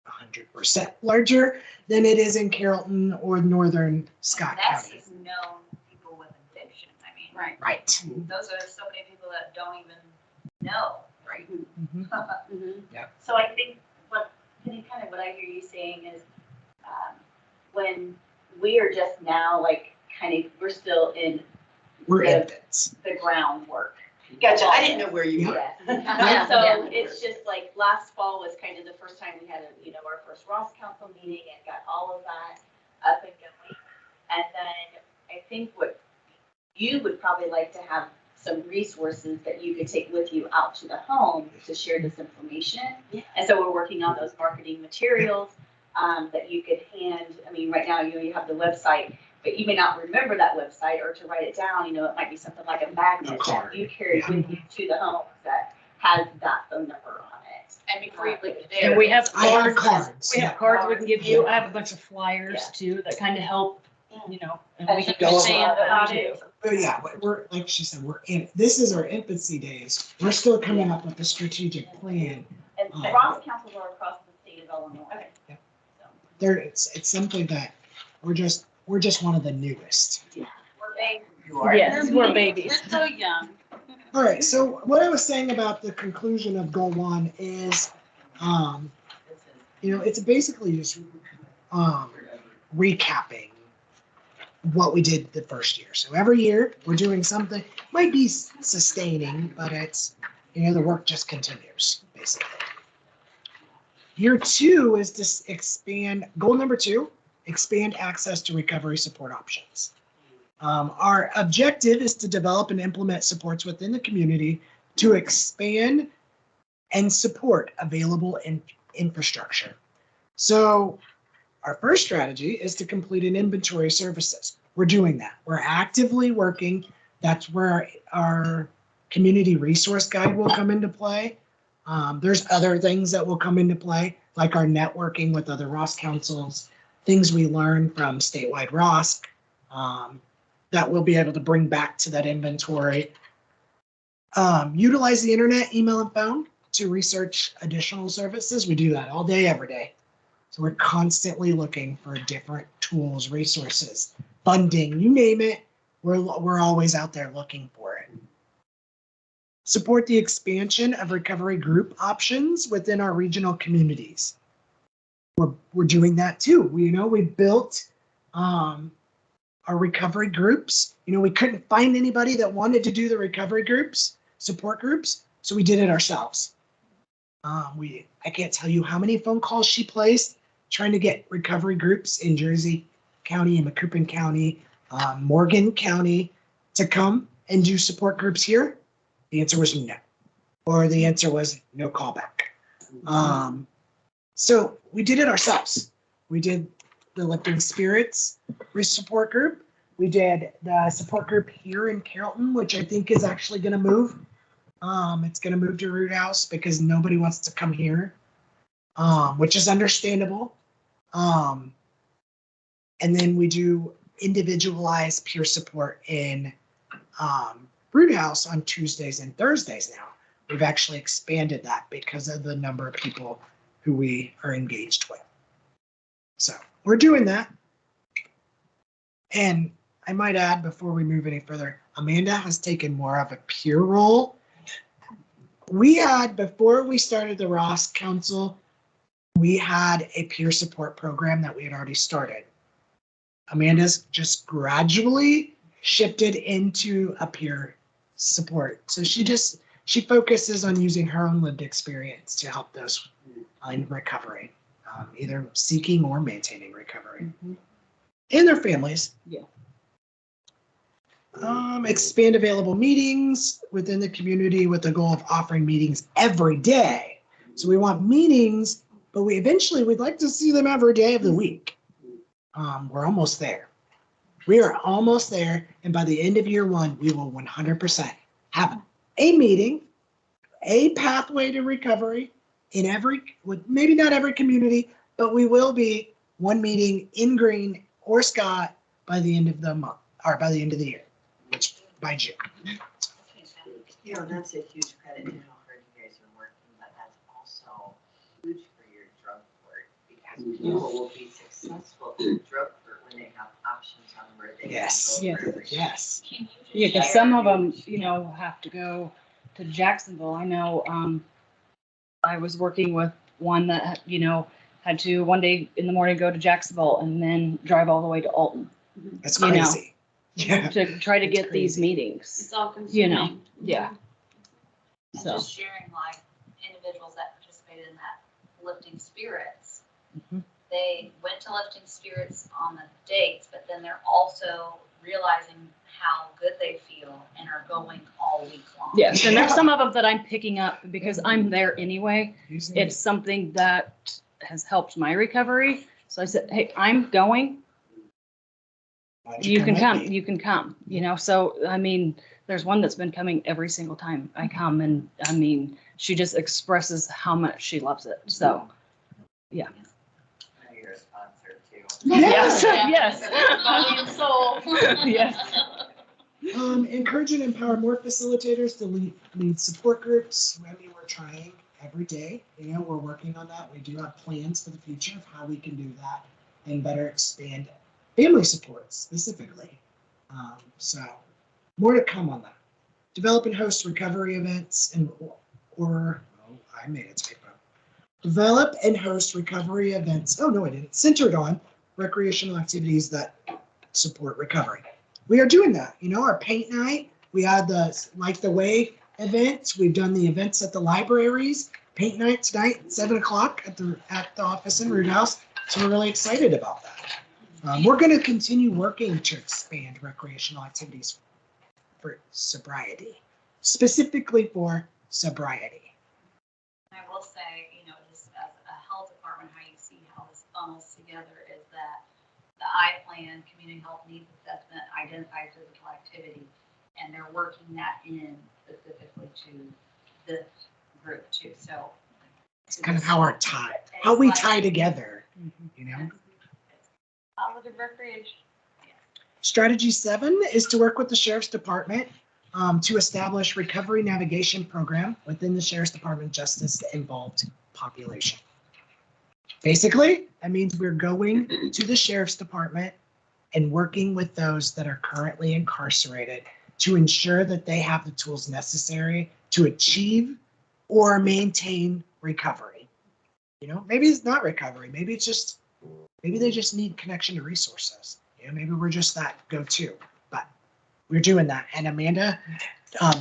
100% larger than it is in Carrollton or Northern Scott That's County. just known people with addiction. I mean, right. Right. those are so many people that don't even know, right? So I think kind of what I hear you saying is, when we are just now, like, we're still in We're the, infants. the groundwork. Gotcha, I didn't know where you were. Yeah. Yeah. So it's just like last fall was kind of the first time we had our first Ross Council meeting and got all of that up and going. And then I think what you would probably like to have some resources that you could take with you out to the home to share this information. Yeah. And so we're working on those marketing materials that you could hand. I mean, right now, you have the website, but you may not remember that website or to write it down. It might be something like a magnet that you carry with you to the home that has that phone number on it. And before you leave it there. And we have I have cards. cards. We have cards we can give you. I have a bunch of flyers Yeah. too that kind of help, and we can And go understand over what we it. do. But yeah, we're, like she said, this is our infancy days. We're still coming up with a strategic plan. And Ross councils are across the state of Illinois. Okay. Yeah. So, It's something that we're just one of the newest. We're big. You are. Yes, we're babies. We're so young. All right, so what I was saying about the conclusion of goal 1 is, it's basically just recapping what we did the first year. So every year we're doing something, might be sustaining, but it's, the work just continues, basically. Year 2 is to expand, goal number 2, expand access to recovery support options. Our objective is to develop and implement supports within the community to expand and support available infrastructure. So our first strategy is to complete an inventory of services. We're doing that. We're actively working. That's where our community resource guide will come into play. There's other things that will come into play, like our networking with other ROS councils, things we learn from statewide ROSC, that we'll be able to bring back to that inventory. Utilize the internet, email, and phone to research additional services. We do that all day, every day. So we're constantly looking for different tools, resources, funding, you name it. We're always out there looking for it. Support the expansion of recovery group options within our regional communities. We're doing that too. We built our recovery groups. We couldn't find anybody that wanted to do the recovery groups, support groups, so we did it ourselves. I can't tell you how many phone calls she placed trying to get recovery groups in Jersey County and Macoupin County, Morgan County to come and do support groups here. The answer was no, or the answer was no callback. So we did it ourselves. We did the Lifting Spirits support group. We did the support group here in Carrollton, which I think is actually going to move. It's going to move to Root House because nobody wants to come here, which is understandable. And then we do individualized peer support in Root House on Tuesdays and Thursdays now. We've actually expanded that because of the number of people who we are engaged with. So we're doing that. And I might add, before we move any further, Amanda has taken more of a peer role. We had, before we started the Ross Council, we had a peer support program that we had already started. Amanda's just gradually shifted into a peer support. So she focuses on using her own lived experience to help those in recovery, either seeking or maintaining recovery. And their families. Yeah. Expand available meetings within the community with the goal of offering meetings every day. So we want meetings, but we'd like to see them every day of the week. We're almost there. We are almost there. And by the end of year 1, we will 100% have a meeting, a pathway to recovery maybe not every community, but we will be one meeting in Greene or Scott by the end of the month, or by the end of the year, which by June. That's a huge credit to how hard you guys are working, but that's also huge for your drug court because people will be successful in drug court when they have options on where they Yes. can go. Yes. Can you just Yeah, because share- some of them, have to go to Jacksonville. I know, I was working with one that, had to one day in the morning go to Jacksonville and then drive all the way to Alton That's You know. crazy. Yeah. to try to It's get these crazy. meetings. It's all consuming. Yeah. And So, just sharing like individuals that participated in that lifting spirits. Mhm. They went to lifting spirits on the dates, but then they're also realizing how good they feel and are going all week long. yes, and there's some of them that I'm picking up because I'm there anyway. Using It's something that has helped my recovery. So I said, hey, I'm going. Why don't You can with come, me? you can come, so, I mean, there's one that's been coming every single time I come and, I mean, she just expresses how much she loves it, so. Now you're a sponsor too. Yes, Yeah. yes. Body and soul. Yes. Encourage and empower more facilitators to lead support groups. I mean, we're trying every day. We're working on that. We do have plans for the future of how we can do that and better expand family support specifically. So more to come on that. Develop and host recovery events I made a typo. Develop and host recovery events. Oh, no, I didn't. Centered on recreational activities that support recovery. We are doing that. Our paint night, we had the Like the Way events. We've done the events at the libraries. Paint night tonight at 7:00 at the office in Root House. So we're really excited about that. We're going to continue working to expand recreational activities for sobriety, specifically for sobriety. I will say, just as a health department, how you see how this funnels together is that the I-Plan, Community Health Needs Assessment, identifies physical activity, and they're working that in specifically to this group too, so. It's kind of how we tie together, Positive recreation. Strategy 7 is to work with the Sheriff's Department to establish recovery navigation program within the Sheriff's Department Justice Involved population. Basically, that means we're going to the Sheriff's Department and working with those that are currently incarcerated to ensure that they have the tools necessary to achieve or maintain recovery. Maybe it's not recovery. Maybe they just need connection to resources. Maybe we're just that go-to, but we're doing that. And Amanda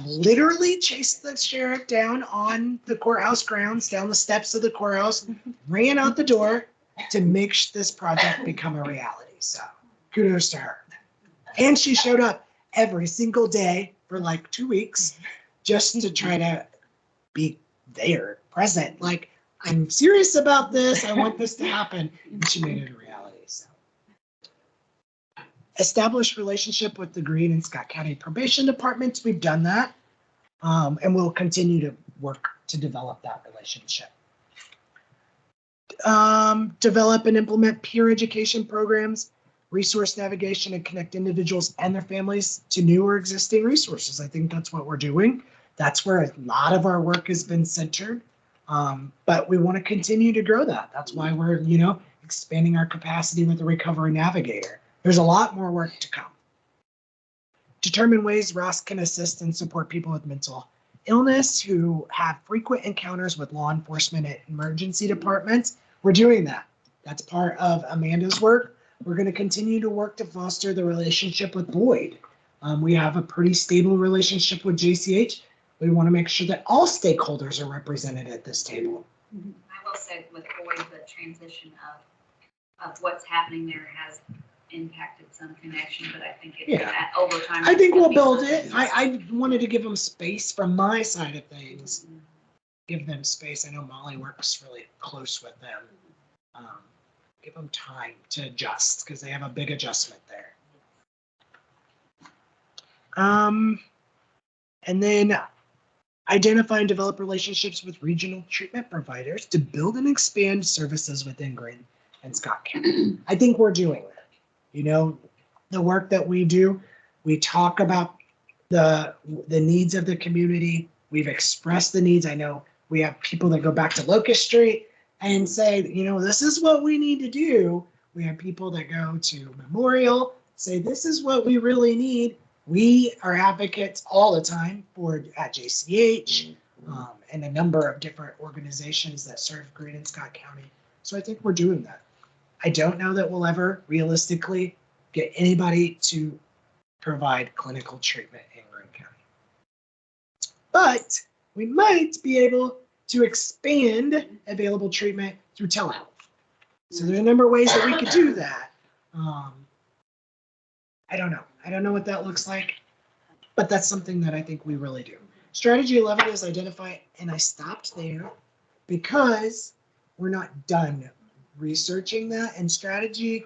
literally chased the sheriff down on the courthouse grounds, down the steps of the courthouse, ran out the door to make this project become a reality. So kudos to her. And she showed up every single day for like 2 weeks just to try to be there, present. Like, I'm serious about this. I want this to happen. And she made it a reality. So, establish relationship with the Greene and Scott County Probation Departments. We've done that. And we'll continue to work to develop that relationship. Develop and implement peer education programs, resource navigation, and connect individuals and their families to new or existing resources. I think that's what we're doing. That's where a lot of our work has been centered. But we want to continue to grow that. That's why we're, expanding our capacity with the Recovery Navigator. There's a lot more work to come. Determine ways ROS can assist and support people with mental illness who have frequent encounters with law enforcement and emergency departments. We're doing that. That's part of Amanda's work. We're going to continue to work to foster the relationship with Boyd. We have a pretty stable relationship with JCH. We want to make sure that all stakeholders are represented at this table. I will say with Boyd, the transition of what's happening there has impacted some connection, but I think over time. I think we'll build it. I wanted to give them space from my side of things. Give them space. I know Molly works really close with them. Give them time to adjust because they have a big adjustment there. And then identify and develop relationships with regional treatment providers to build and expand services within Greene and Scott County. I think we're doing that. The work that we do, we talk about the needs of the community. We've expressed the needs. I know we have people that go back to Locust Street and say, this is what we need to do. We have people that go to Memorial, say, this is what we really need. We are advocates all the time for at JCH and a number of different organizations that serve Greene and Scott County. So I think we're doing that. I don't know that we'll ever realistically get anybody to provide clinical treatment in Greene County. But we might be able to expand available treatment through telehealth. So there are a number of ways that we could do that. I don't know. I don't know what that looks like, but that's something that I think we really do. Strategy 11 is identify, and I stopped there because we're not done researching that. And strategy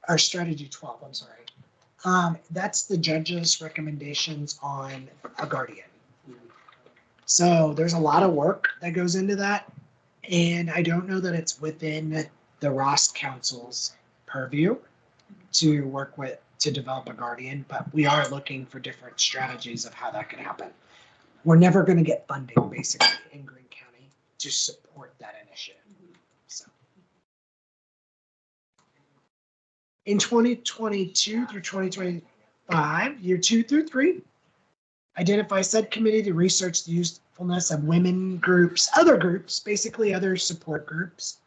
12, I'm sorry. That's the judge's recommendations on a guardian. So there's a lot of work that goes into that. And I don't know that it's within the Ross Council's purview to work with, to develop a guardian, but we are looking for different strategies of how that can happen. We're never going to get funding basically in Greene County to support that initiative. So in 2022 through 2025, year 2 through 3, identify subcommittee to research the usefulness of women groups, other groups, basically other support groups.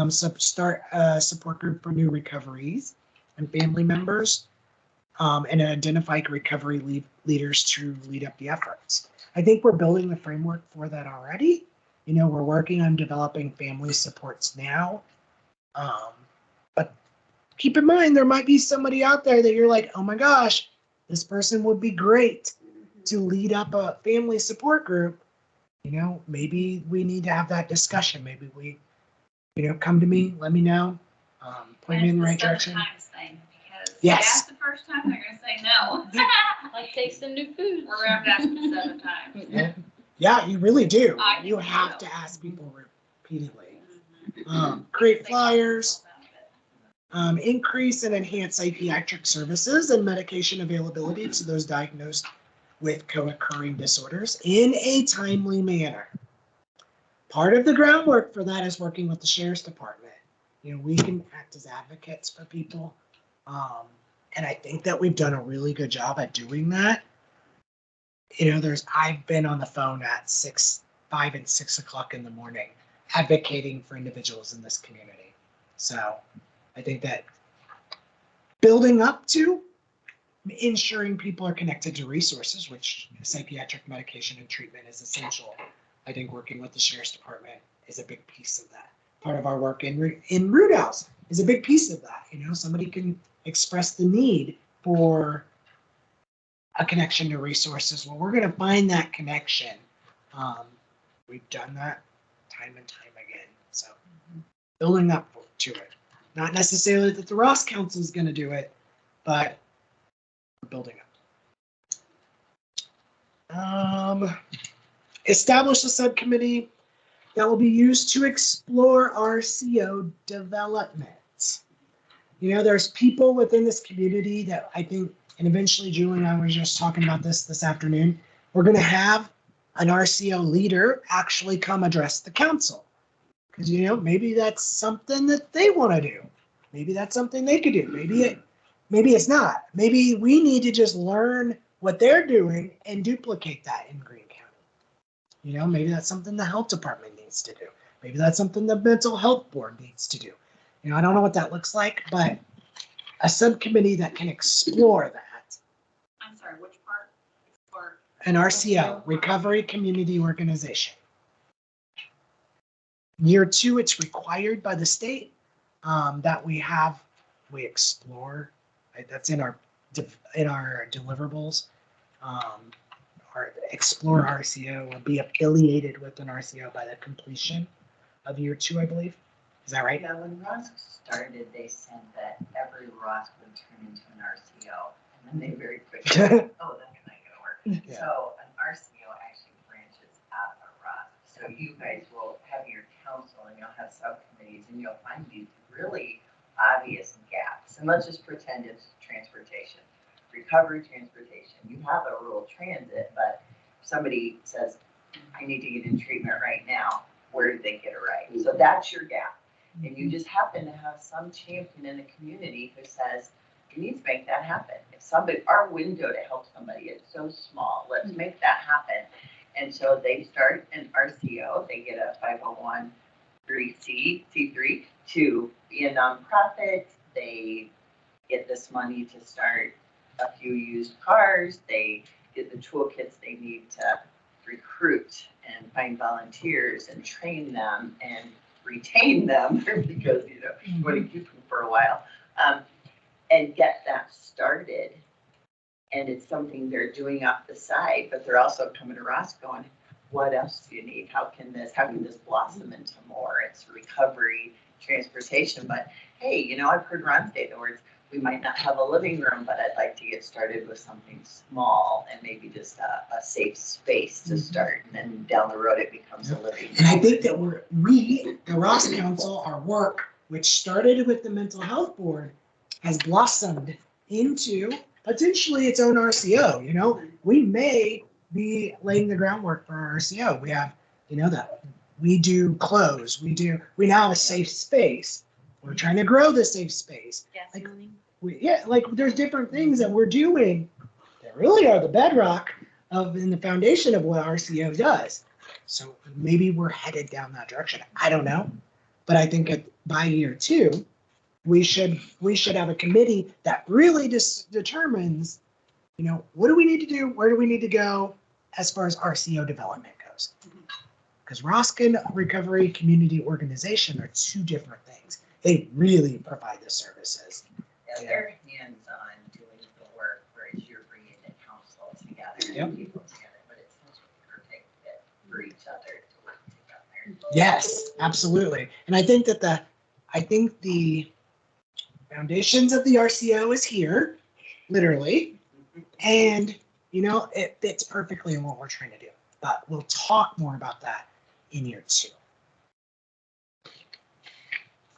Start a support group for new recoveries and family members, and identify recovery leaders to lead up the efforts. I think we're building the framework for that already. You know, we're working on developing family supports now. But keep in mind, there might be somebody out there that you're like, oh my gosh, this person would be great to lead up a family support group. You know, maybe we need to have that discussion. Maybe we, come to me, let me know, point me in the right direction. Thing, because yes. If that's the first time, they're going to say no. Like taste some new food. We're going to have to ask them 7 times. Yeah, you really do. You have to ask people repeatedly. Create flyers, increase and enhance psychiatric services and medication availability to those diagnosed with co-occurring disorders in a timely manner. Part of the groundwork for that is working with the Sheriff's Department. You know, we can act as advocates for people. And I think that we've done a really good job at doing that. You know, I've been on the phone at 5 and 6 o'clock in the morning advocating for individuals in this community. So I think that building up to ensuring people are connected to resources, which psychiatric medication and treatment is essential. I think working with the Sheriff's Department is a big piece of that. Part of our work in Root House is a big piece of that. You know, somebody can express the need for a connection to resources. Well, we're going to find that connection. We've done that time and time again. So building up to it. Not necessarily that the Ross Council is going to do it, but we're building up. Establish a subcommittee that will be used to explore RCO development. You know, there's people within this community that I think, and eventually Julie and I were just talking about this afternoon, we're going to have an RCO leader actually come address the council. Because, you know, maybe that's something that they want to do. Maybe that's something they could do. Maybe it's not. Maybe we need to just learn what they're doing and duplicate that in Greene County. You know, maybe that's something the health department needs to do. Maybe that's something the mental health board needs to do. You know, I don't know what that looks like, but a subcommittee that can explore that. I'm sorry, which part? Explore. An RCO, Recovery Community Organization. Year 2, it's required by the state that we explore. Right? That's in our deliverables. Our Explore RCO will be affiliated with an RCO by the completion of year 2, I believe. Is that right? Yeah, when Ross started, they said that every Ross would turn into an RCO, and then they very quickly, oh, that's not gonna work. Yeah. So an RCO actually branches out of a Ross. So you guys will have your council and you'll have subcommittees and you'll find these really obvious gaps. And let's just pretend it's transportation, recovery transportation. You have a rural transit, but somebody says, I need to get in treatment right now. Where do they get it right? So that's your gap. And you just happen to have some champion in the community who says, we need to make that happen. If somebody, our window to help somebody is so small, let's make that happen. And so they start an RCO, they get a 501c3 to be a nonprofit. They get this money to start a few used cars. They get the toolkits they need to recruit and find volunteers and train them and retain them because, you know, you want to keep them for a while, and get that started. And it's something they're doing off the side, but they're also coming to us going, what else do you need? How can this blossom into more? It's recovery, transportation, but hey, you know, I've heard Ron say the words, we might not have a living room, but I'd like to get started with something small and maybe just a safe space to start. And then down the road, it becomes a living room. And I think that the Ross Council, our work, which started with the Mental Health Board, has blossomed into potentially its own RCO. You know, we may be laying the groundwork for our RCO. We have, you know, that we do clothes. We now have a safe space. We're trying to grow the safe space. Yes. Like there's different things that we're doing that really are the bedrock in the foundation of what RCO does. So maybe we're headed down that direction. I don't know, but I think by year 2, we should have a committee that really determines, you know, what do we need to do? Where do we need to go as far as RCO development goes? Because Roskin Recovery Community Organization are 2 different things. They really provide the services. Yeah, they're hands-on doing the work, whereas you're bringing the council together Yep. and people together, but it's such a perfect fit for each other to work together. Yes, absolutely. And I think that the foundations of the RCO is here, literally, and you know, it fits perfectly in what we're trying to do. But we'll talk more about that in year 2.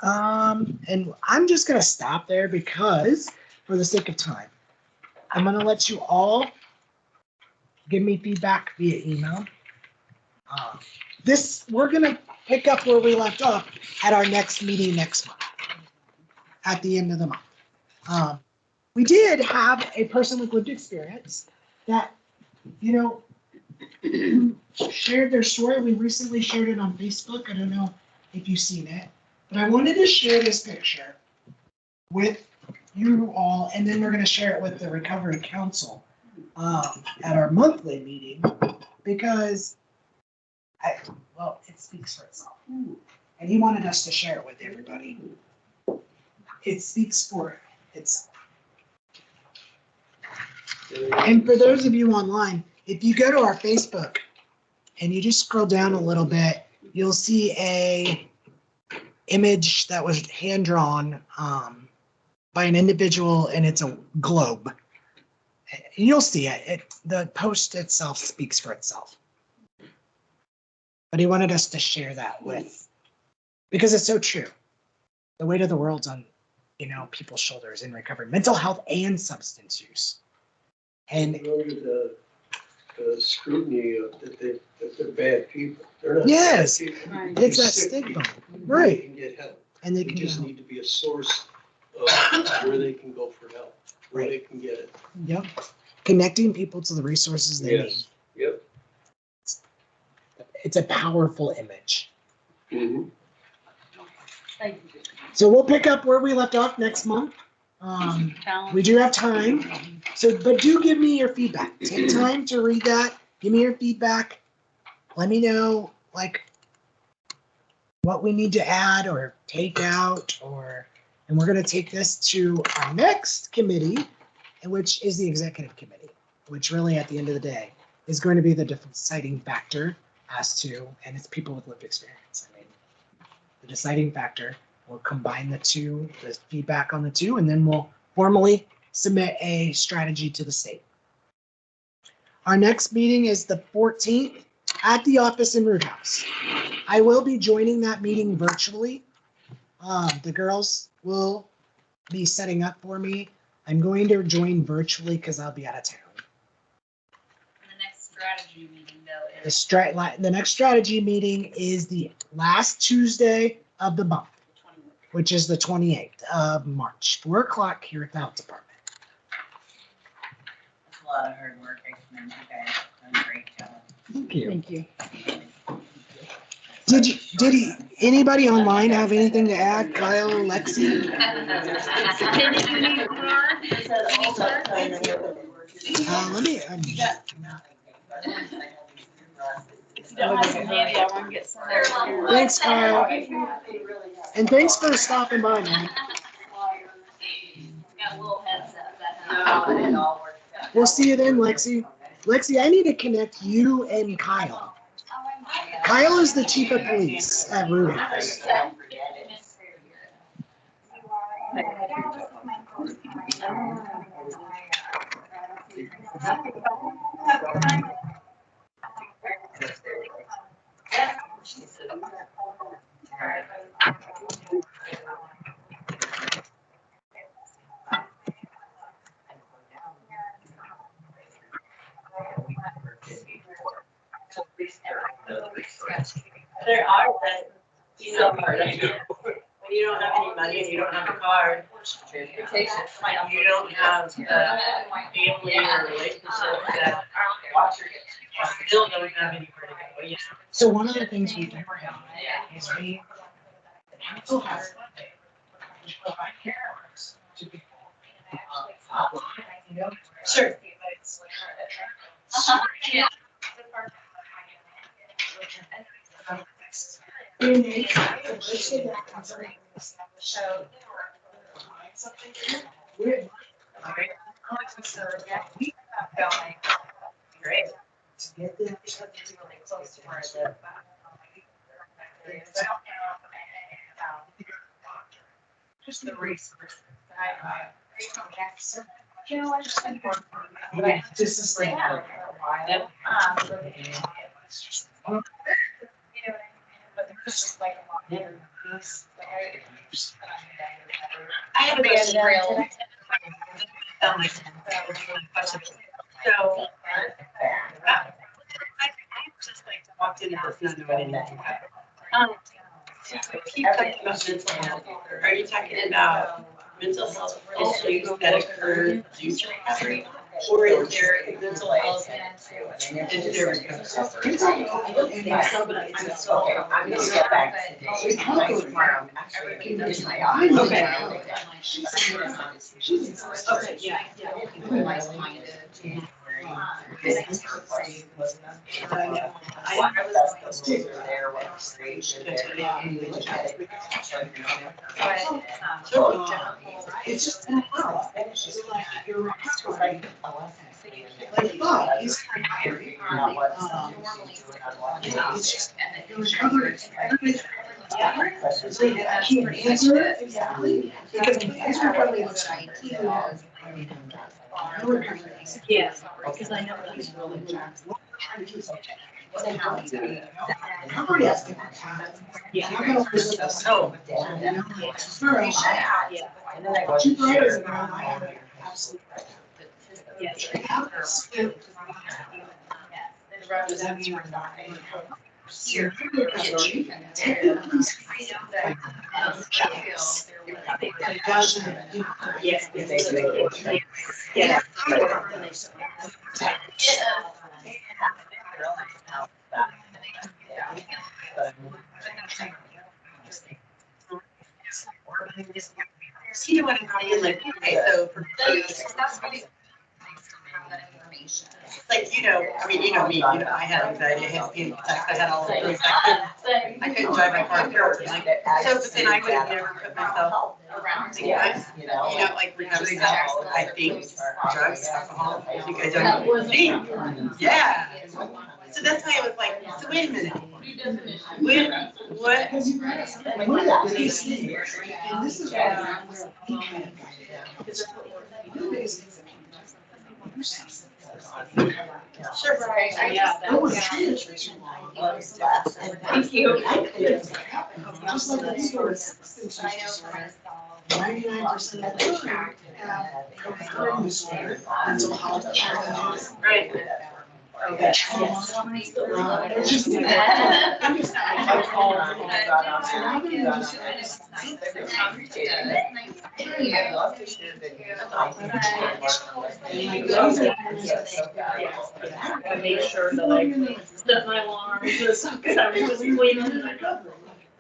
And I'm just gonna stop there because, for the sake of time, I'm gonna let you all give me feedback via email. We're gonna pick up where we left off at our next meeting next month, at the end of the month. We did have a person with lived experience that, you know, shared their story. We recently shared it on Facebook. I don't know if you've seen it, but I wanted to share this picture with you all, and then we're going to share it with the Recovery Council at our monthly meeting, because it speaks for itself. And he wanted us to share it with everybody. It speaks for itself. And for those of you online, if you go to our Facebook and you just scroll down a little bit, you'll see a image that was hand drawn by an individual, and it's a globe. You'll see it. The post itself speaks for itself. But he wanted us to share that because it's so true. The weight of the world's on, you know, people's shoulders in recovery, mental health and substance use. And under the scrutiny of that they're bad people. They're not yes, bad people. Right. it's They're that sick stigma, people. They right? can get help. And they They can just need to be a source of where they can go for help, where Right. they can get it. Yep, connecting people to the resources they need. Yep. It's a powerful image. Mhm. Thank you. So we'll pick up where we left off next month. We do have time, but do give me your feedback. Take time to read that. Give me your feedback. Let me know what we need to add or take out, and we're going to take this to our next committee, which is the executive committee, which really at the end of the day is going to be the deciding factor and it's people with lived experience. I mean, the deciding factor. We'll combine the feedback on the 2, and then we'll formally submit a strategy to the state. Our next meeting is the 14th at the office in Root House. I will be joining that meeting virtually. The girls will be setting up for me. I'm going to join virtually because I'll be out of town. And the next strategy meeting though is. The next strategy meeting is the last Tuesday of the month. which is the 28th of March, 4 o'clock here at the health department. That's a lot of hard work. I commend you guys. Done a great job. Thank you. Thank you. Did anybody online have anything to add? Kyle, Lexi? Let me, thanks, Kyle. And thanks for stopping by, man. Got a little heads up No, it all worked out. We'll see you then, Lexi. Lexi, I need to connect you and Kyle. Kyle is the chief of police at Root House. There are, but, you know, when you don't have any money and you don't have a card, you don't have a family or relationship that still don't have anywhere to go. So one of the things we do is we also have Sure. Great. Just the resource. This is like. I have a question. So, I just like walked into this not knowing anything. Keep talking about mental health. Are you talking about mental health issues that occur due to recovery? Or is there mental health into their recovery? I'm gonna get back to tomorrow. Actually, there's my office. Okay, yeah, yeah. It's just you're right. Like, oh, he's retired. It's just you're recovered. So I can't answer it exactly because it's probably Yes. because I know he's really trying to keep something. Recovery has different paths. Yeah, I'm gonna lose this. Oh, it's very hard. Yeah. 2 Fridays ago, I had an absolute. Yes. Here. Yes. Yeah. See what I'm saying? Like, okay, so for like, you know, I mean, you know me, you know, I had anxiety, I had panic attacks, I had all of those. I couldn't drive my car forward. Like, so, but then I would have never put myself around guys, you know, like recovery helps, I think, drugs, alcohol, you guys don't think. Yeah. So that's why I was like, so wait a minute. What? Because you guys, one of the biggest things, and this is why we kind of guided it, because one of the biggest things that people just Sure. Yeah. no one's treated you long. Thank you. Just like the people with substance use disorder, 99% of the time have recurring disorder, mental health challenges. Right. Okay. Yes. It's just- I called and I got on there. I love to share videos. I made sure that I set my alarm because I was just sleeping and I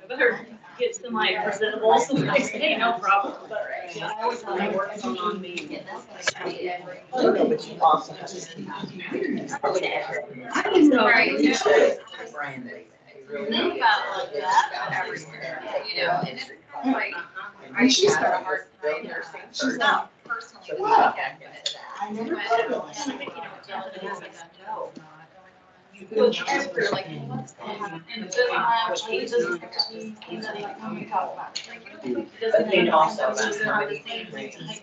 better get to my presentables the next day, no problem. But yeah, I always have my work phone on me. Oh, no, but you also have to. I didn't know. Brian, they Think really. about like that everywhere, you know, and it's kind of like, I And she's just had a got- hard time understanding, She's not personally, but Wow. like, I never thought about you that. know, you go through like, what's going on? And this much, he doesn't have to be, and then like, when we talk about it, like, it doesn't But then have also to be about the somebody same thinks thing.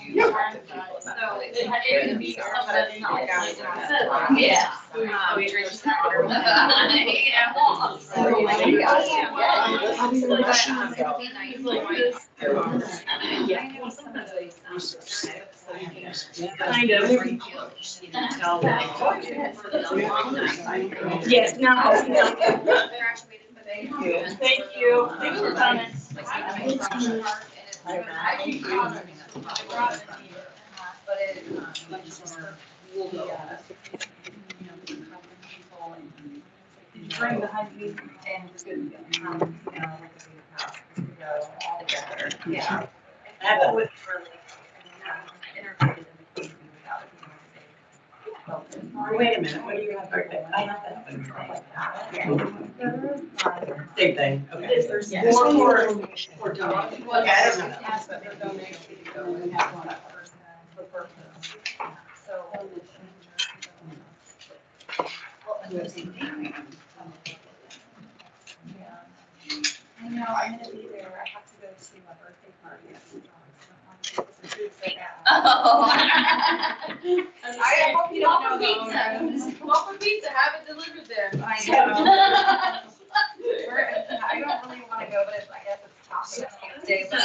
you talk to people about. So it could be something that's not like I was gonna say, yeah. Oh, you're just not. Yeah. So, Kind of. Yes, now. Thank you. Thanks for coming. But it, like, will be, bring the honeybees and it's good, you know, all together. Yeah. I have it for wait a minute, what do you have birthday? I have that. Same thing, okay. This More one- for donation. Okay, I don't know that. But for donation, we have one for purpose. So. I know, I'm gonna be there, I have to go to my birthday party. Oh. I hope you don't know pizza. Waffle pizza, have it delivered then. I know. I don't really wanna go, but I guess it's coffee day, but I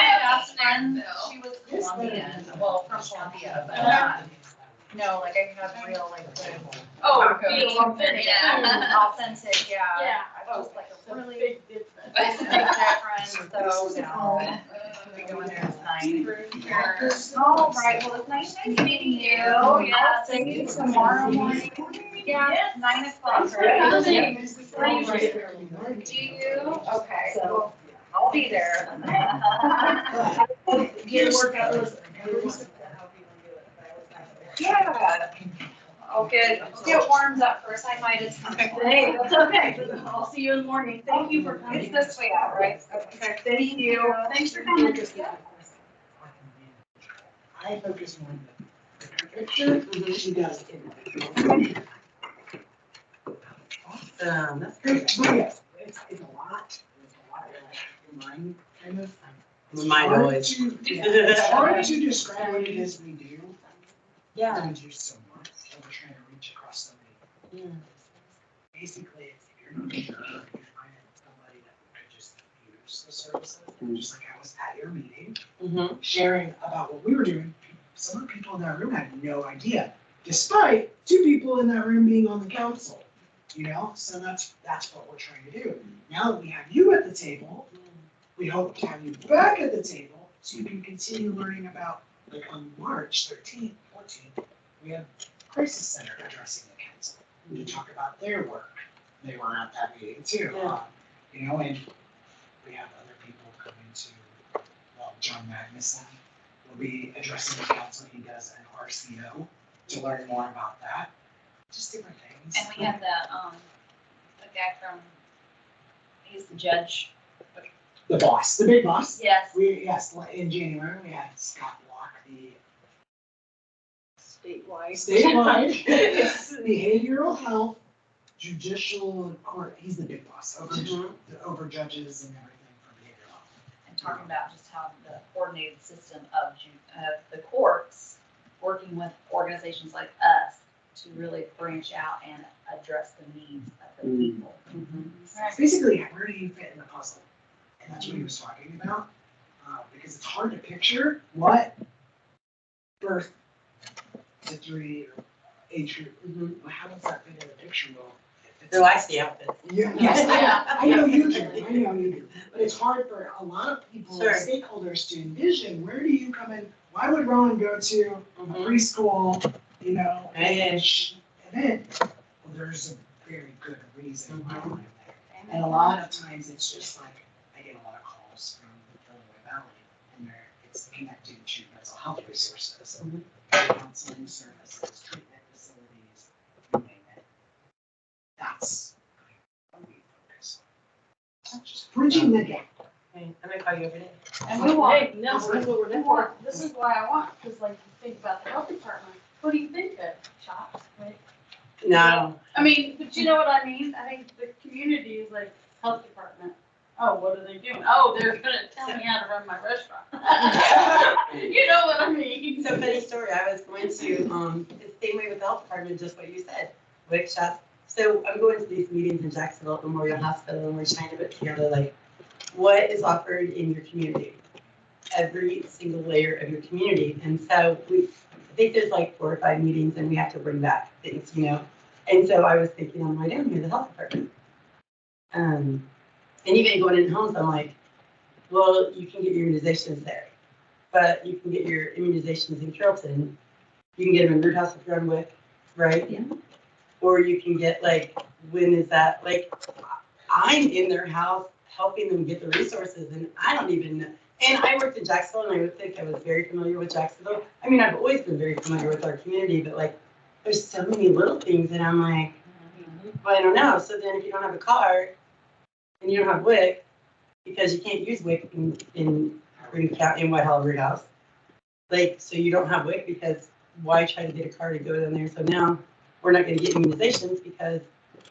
have a friend, she was Colombian, well, from Colombia, but no, like I have real like good. Oh, Tacos. Yeah, authentic, yeah. Yeah. I was like a really big difference, so no. We go in there tonight. All right, well, it's nice meeting you. Yeah, see you tomorrow morning. Yeah, 9 o'clock, right? Do you? Okay, well, I'll be there. Get work out. Yeah. I'll get warmed up first. I might have some. Hey, that's okay. I'll see you in the morning. Thank you for coming. It's this way out, right? Okay, thank you. Thanks for coming. I focus more on the picture, she does in. Awesome, that's great. But yes, it's a lot, your mind kind of. Mine Hard always. to- yeah, It's hard to describe what it is we do. Yeah. We do so much, and we're trying to reach across so many. Basically, it's if you're not sure, you find somebody that could just use the services, and just like I was at your meeting, Mm-hmm. sharing about what we were doing, some of the people in that room had no idea, despite two people in that room being on the council. You know, so that's what we're trying to do. Now that we have you at the table, we hope to have you back at the table so you can continue learning about, like on March 13th, 14th, we have Crisis Center addressing the council to talk about their work. They were at that meeting too. Yeah. You know, and we have other people coming to, well, John Magnuson will be addressing the council. He does an RCO to learn more about that. Just different things. And we have the guy from, he's the judge. The boss, the big boss. Yes. Yes, in January, we had Scott Block, the Statewide. statewide behavioral health judicial court. He's the big boss over, over judges and everything for behavioral health. And talking about just how the coordinated system of the courts, working with organizations like us to really branch out and address the needs of the people. It's basically, where do you fit in the puzzle? And that's what he was talking about. Because it's hard to picture what birth to 3 age group. Well, how does that fit in the picture? Well, So I see outfits. yes, I know you do, I know you do. But it's hard for a lot of people, Sure. stakeholders to envision, where do you come in? Why would Rowan go to a Mhm. preschool, Right. age event? Well, there's a very good reason why I'm there. And a lot of times it's just like, I get a lot of calls from the Illinois Valley, and it's connected to mental health resources, counseling services, treatment facilities, you name it. That's what we focus on. Just bridging the gap. Okay, I'm gonna call you over there. And we want, Hey, no, that's what we're there for. This is why I want, because like, you think about the health department, what do you think of shops, right? No, I mean, but you know what I mean? I think the community is like, health department, oh, what are they doing? Oh, they're gonna tell me how to run my restaurant. You know what I mean? so funny story, I was going to, it's the same way with the health department, just what you said, wake shots. So I'm going to these meetings in Jacksonville Memorial Hospital, and we're trying to put together like, what is offered in your community? Every single layer of your community. And so I think there's like 4 or 5 meetings, and we have to bring back things, And so I was thinking on my way down here, the health department. And even going in homes, I'm like, well, you can get your immunizations there, but you can get your immunizations in Carrollton. You can get them in Root House of Brunswick, right? Yeah. Or you can get like, when is that? Like, I'm in their house helping them get the resources, and I don't even know. And I worked in Jacksonville, and I would think I was very familiar with Jacksonville. I mean, I've always been very familiar with our community, but like, there's so many little things, and I'm like, well, I don't know. So then if you don't have a car, and you don't have WIC, because you can't use WIC in Green County, in Whitehall Root House, like, so you don't have WIC, because why try to get a car to go down there? So now we're not gonna get immunizations because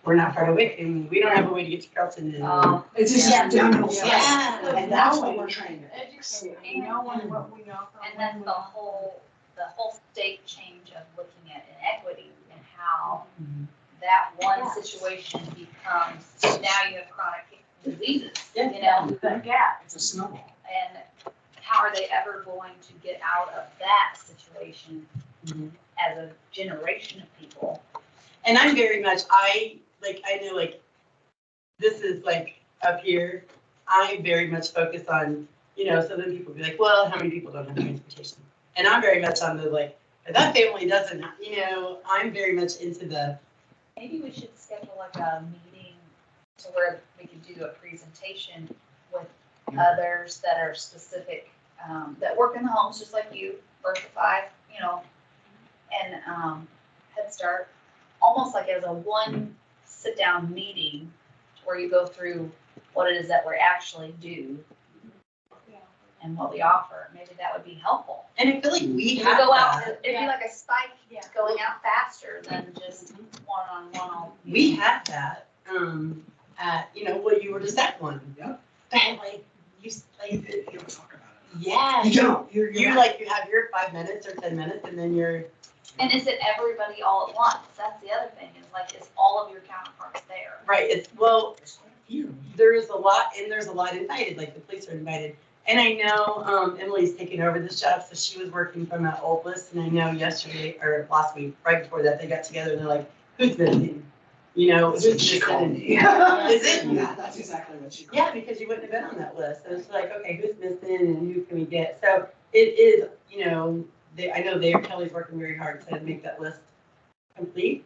we're not part of WIC, and we don't have a way to get to Carrollton. And It's just Yeah. downhill. Yeah. And that's what we're trying to fix. Educate, knowing what we offer. And that's the whole state change of looking at inequity and how that one situation becomes, now you have chronic diseases, That gap. It's a snowball. and how are they ever going to get out of that situation as a generation of people? And I'm very much, I know like, this is like up here, I very much focus on, so then people be like, well, how many people don't have transportation? And I'm very much on the like, if that family doesn't, I'm very much into the. Maybe we should schedule like a meeting to where we could do a presentation with others that are specific, that work in the homes, just like you, birth to 5, and Head Start, almost like as a one sit-down meeting where you go through what it is that we actually do and what we offer. Maybe that would be helpful. And I feel like we We have go out, that. it'd be like a spike going out faster than just one-on-one. We have that, at, well, you were just at one. Yep. But like, you don't talk about it. yeah. You don't. You're You like, you have your 5 minutes or 10 minutes, and then you're. And is it everybody all at once? That's the other thing, is like, is all of your counterparts there? Right, it's, well, There's quite a few. there's a lot, and there's a lot invited, like the police are invited. And I know Emily's taking over this job, so she was working from that old list, and I know yesterday, or last week, right before that, they got together and they're like, who's missing? That's Who's what she missing? called And- me. Is it? Yeah, that's exactly what she called Yeah, because you wouldn't have been on that list. So it's like, okay, who's missing and who can we get? So it is, I know Kelly's working very hard to make that list complete.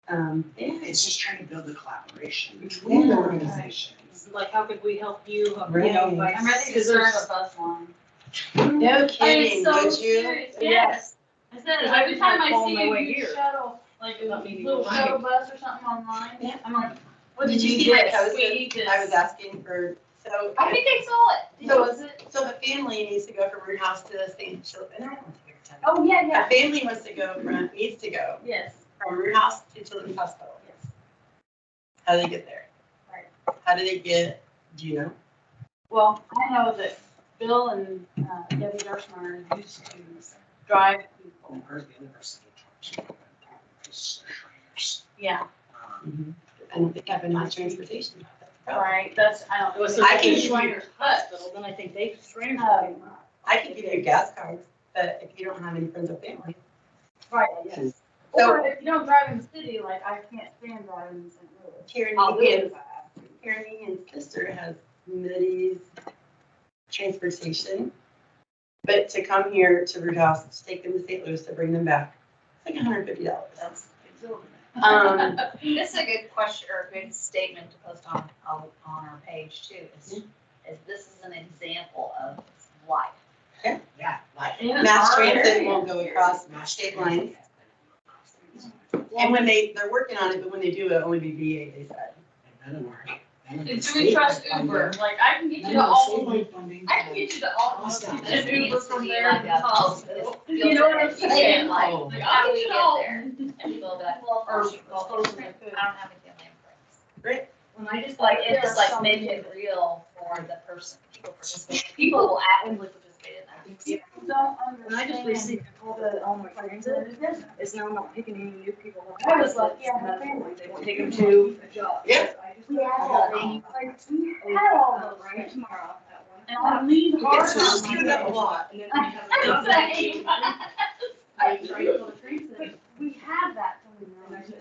Yeah. It's just trying to build a collaboration between the organizations. Like, how could we help you, Right. by. I'm ready to Because start there's- a bus line. No kidding, so would you? serious. Yes. I said, every time I see my way a huge here. shuttle, like a About meeting little online. shuttle bus or something online, Yeah. I'm like, what Did did you you see my get? post? We need this. I was asking for, so. I think I saw it. So- Was it? So the family needs to go from Root House to St. Children. And I don't want to take your time. Oh, yeah, A family wants to go needs to go Yes. from Root House to Children's Hospital. Yes. How do they get there? Right. How do they get, do you know? Well, I know that Bill and Debbie Darshmeyer used to drive people. And her, the other person who talked to is trainers. Yeah. I don't think I've been on transportation. Right, that's, I don't. It was I I can can give you- Shriners Hospital, then I think they Shriners. I can give you gas cards, but if you don't have any friends or family. Right, yes. So- Or if you don't drive in the city, like I can't stand driving in St. Louis. Tierney I'll do it and if I have to. Tierney and sister has Moody's transportation. But to come here to Root House, to take them to St. Louis, to bring them back, it's like $150. That's This is a good question or a good statement to post on our page too, is this is an example of life. Yeah, like. In Mass our transit area. won't go across state lines. And when they're working on it, but when they do, it'll only be VA, they said. And do we trust Uber? Like I can get you to all, I can get you to all, Awesome. and Uber from there Like to a hospital. field You know what I'm trip. saying? Like, Oh. Like, how I'll do we get you get all. there? And people will be like, well, Or first you go, supposed I to don't could. have any family and friends. When I just Like, like, it just like make something- it real for the person, people participate, people will actively participate in that. People don't When I just understand. received all the, all my transit, it's now not picking any new people. I was like, yeah, my family, they won't take them to a job. Yeah. We had all those right tomorrow. And I leave hard. It's not screwed up a lot. And then I have another. Same. I try to pull the transit. We have that.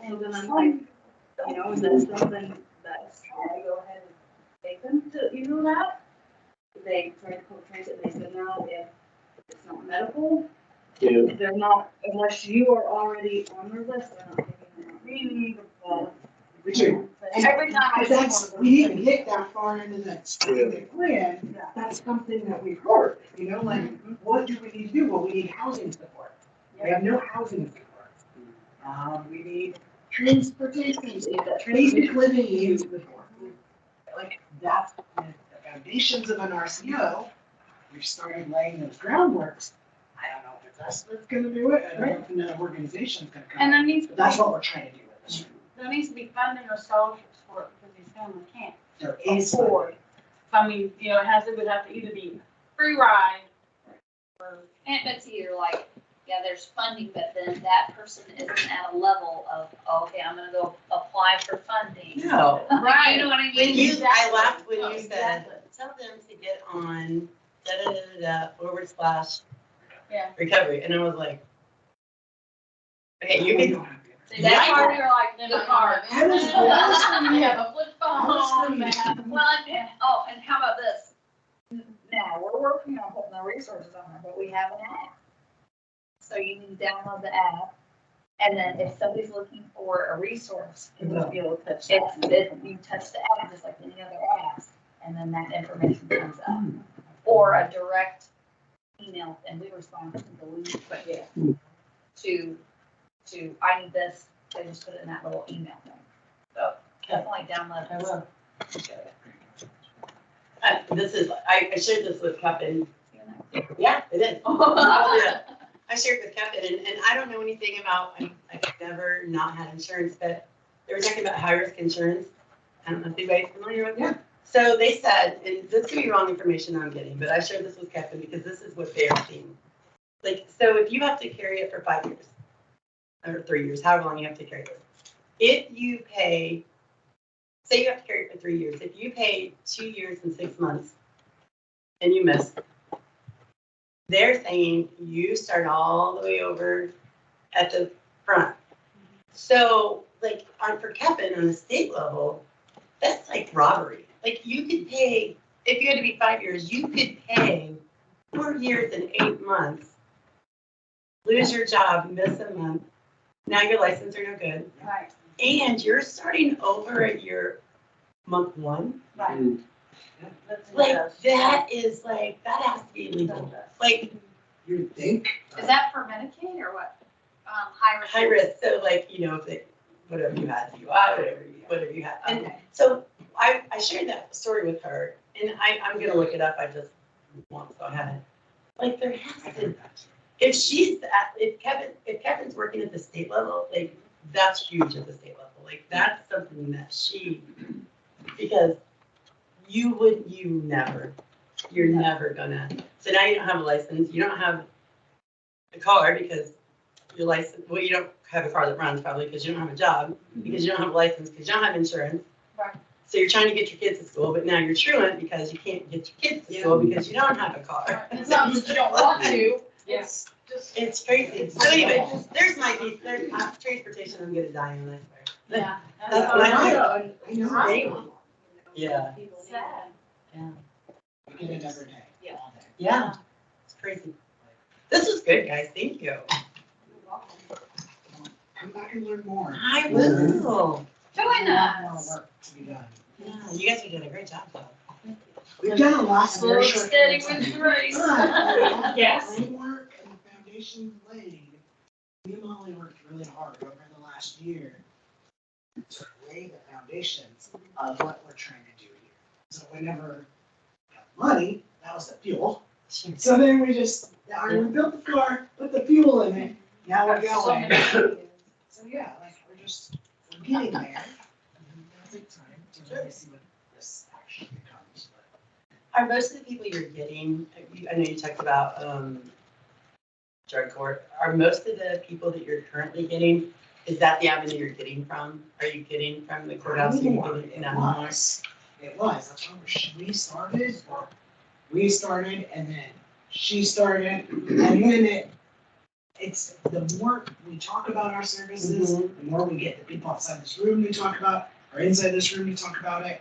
So then I'm like, you know, is that something that should I go ahead and take them to, you know that? They try to pull the transit, and they said, no, if it's not medical, Yeah. they're not, unless you are already on their list, they're not taking them. Really, We do. Every time I. But that's, we didn't get that far into that strategic plan, that's something that we've heard, you know, like, what do we need to do? Well, we need housing support. We have no housing support. We need transportation, basic living needs support. Like, that's the foundations of an RCO. We've started laying those groundworks. I don't know if it's us that's gonna do it, I don't know if another organization's gonna come. And there needs to But be, that's what we're trying to do with this. there needs to be funding or scholarships for it because these families can't There is. afford. I mean, you know, it would have to either be free ride or. And it's either like, yeah, there's funding, but then that person isn't at a level of, oh, okay, I'm gonna go apply for funding. No. Like, you know what I When mean? I laughed when you said, Exactly. tell them to get on // Yeah. recovery, and I was like, okay, you can, See, that's Yeah. why they're like, The the card. card. We have a flip phone. Honestly. Well, and how about this? Now, we're working on putting the resources on there, but we have an app. So you can download the app, and then if somebody's looking for a resource, you will be able to touch that. You touch the app just like any other app, and then that information comes up. Or a direct email, and we respond to the lead, but yeah, to, I need this, they just put it in that little email thing. So definitely download I it. will. This is, I shared this with Kevin. Yeah, it is. I shared with Kevin, and I don't know anything about, I've never not had insurance, but they were talking about high-risk insurance. I don't know if anybody's familiar with it. So they said, and this could be wrong information I'm getting, but I shared this with Kevin because this is what they're seeing. Like, so if you have to carry it for 5 years, or 3 years, however long you have to carry this, if you pay, say you have to carry it for 3 years, if you pay 2 years and 6 months and you miss, they're saying you start all the way over at the front. So, like, for Kevin on the state level, that's like robbery. Like, you could pay, if you had to be 5 years, you could pay 4 years and 8 months, lose your job, miss a month, now your license are no good, Right, and you're starting over at your month 1. right. Like, that is like, that has to be illegal. Like, You would think. Is that for Medicaid or what? High risk? high risk, so like, you know, if it, whatever you had, whatever you had. And Okay. so I shared that story with her, and I'm gonna look it up, I just want to go ahead. Like, there has to, if Kevin's working at the state level, like, that's huge at the state level. Like, that's something that because you're never gonna, so now you don't have a license, you don't have a car because your license, well, you don't have a car that runs probably because you don't have a job, because you don't have a license, because you don't have insurance. Right. So you're trying to get your kids to school, but now you're truant because you can't get your kids to school because you don't have a car. It's not that you don't want to, It's It's crazy. So anyway, there's my piece, there's transportation, I'm gonna die on this. Yeah. That's what I I know. Right. Yeah, Sad. yeah, We get it every day. Yeah. All day. yeah, it's crazy. This was good, guys, thank you. Come back and learn more. I will. Join More us. work to be done. Yeah, you guys are doing a great job though. We've done a lot of Slow very and short steady periods of wins the race. time. Yes. Framework and the foundation laid. Me and Molly worked really hard over the last year to lay the foundations of what we're trying to do here. So whenever we got money, that was the fuel. So then we just, we built the car, put the fuel in it, now we're going. So yeah, like we're getting there. It'll take time to really see what this actually becomes. Are most of the people you're getting, I know you talked about drug court, are most of the people that you're currently getting, is that the avenue you're getting from? Are you getting from the courthouse? Are you getting- It was. It was. That's when we started. We started and then she started. And then it's the more we talk about our services, the more we get the people outside this room to talk about, or inside this room to talk about it.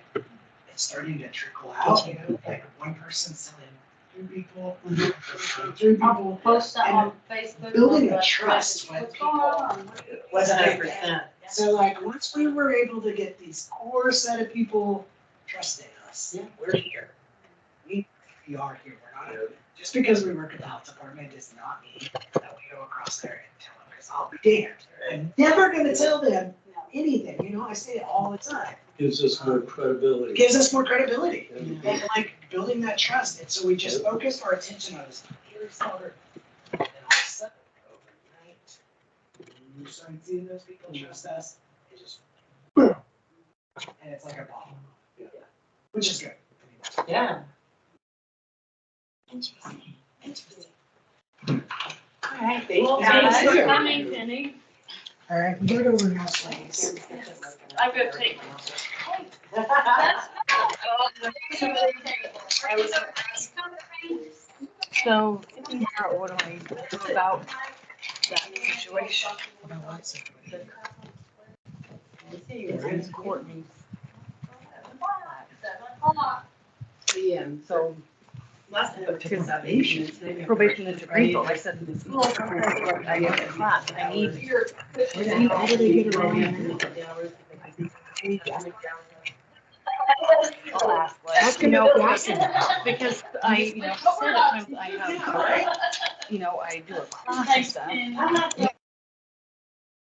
It's starting to trickle out, you know, like one person selling 2 people, 3 people. Post that on Facebook. Building a trust with What's people. going on? Was a big 100%. So like, once we were able to get these core set of people trusting us, Yeah. we're here. We are here, we're not, just because we work at the health department does not mean that we go across there and tell them, because I'll be damned. I'm never gonna tell them anything, you know, I say it all the time. Gives us more It credibility. gives us more credibility, Yeah. and like, building that trust, and so we just focused our attention on this. Here's Robert. And all of a sudden, overnight, we started seeing those people trust us, it just, boom. And it's like a bomb. Which is good. Yeah. Interesting. All right, thank you. Well, guys. thanks for coming, Penny. All right, we gotta go over and house ladies. I'm gonna take. So, what do I do about that situation? Courtney. So, Last time it took us about 8 minutes, maybe. probation is agreeable, I said, I get a class, I need. How do they get around that? I'll ask, like, you know, because I, you know, said at times I have, you know, I do a class and stuff.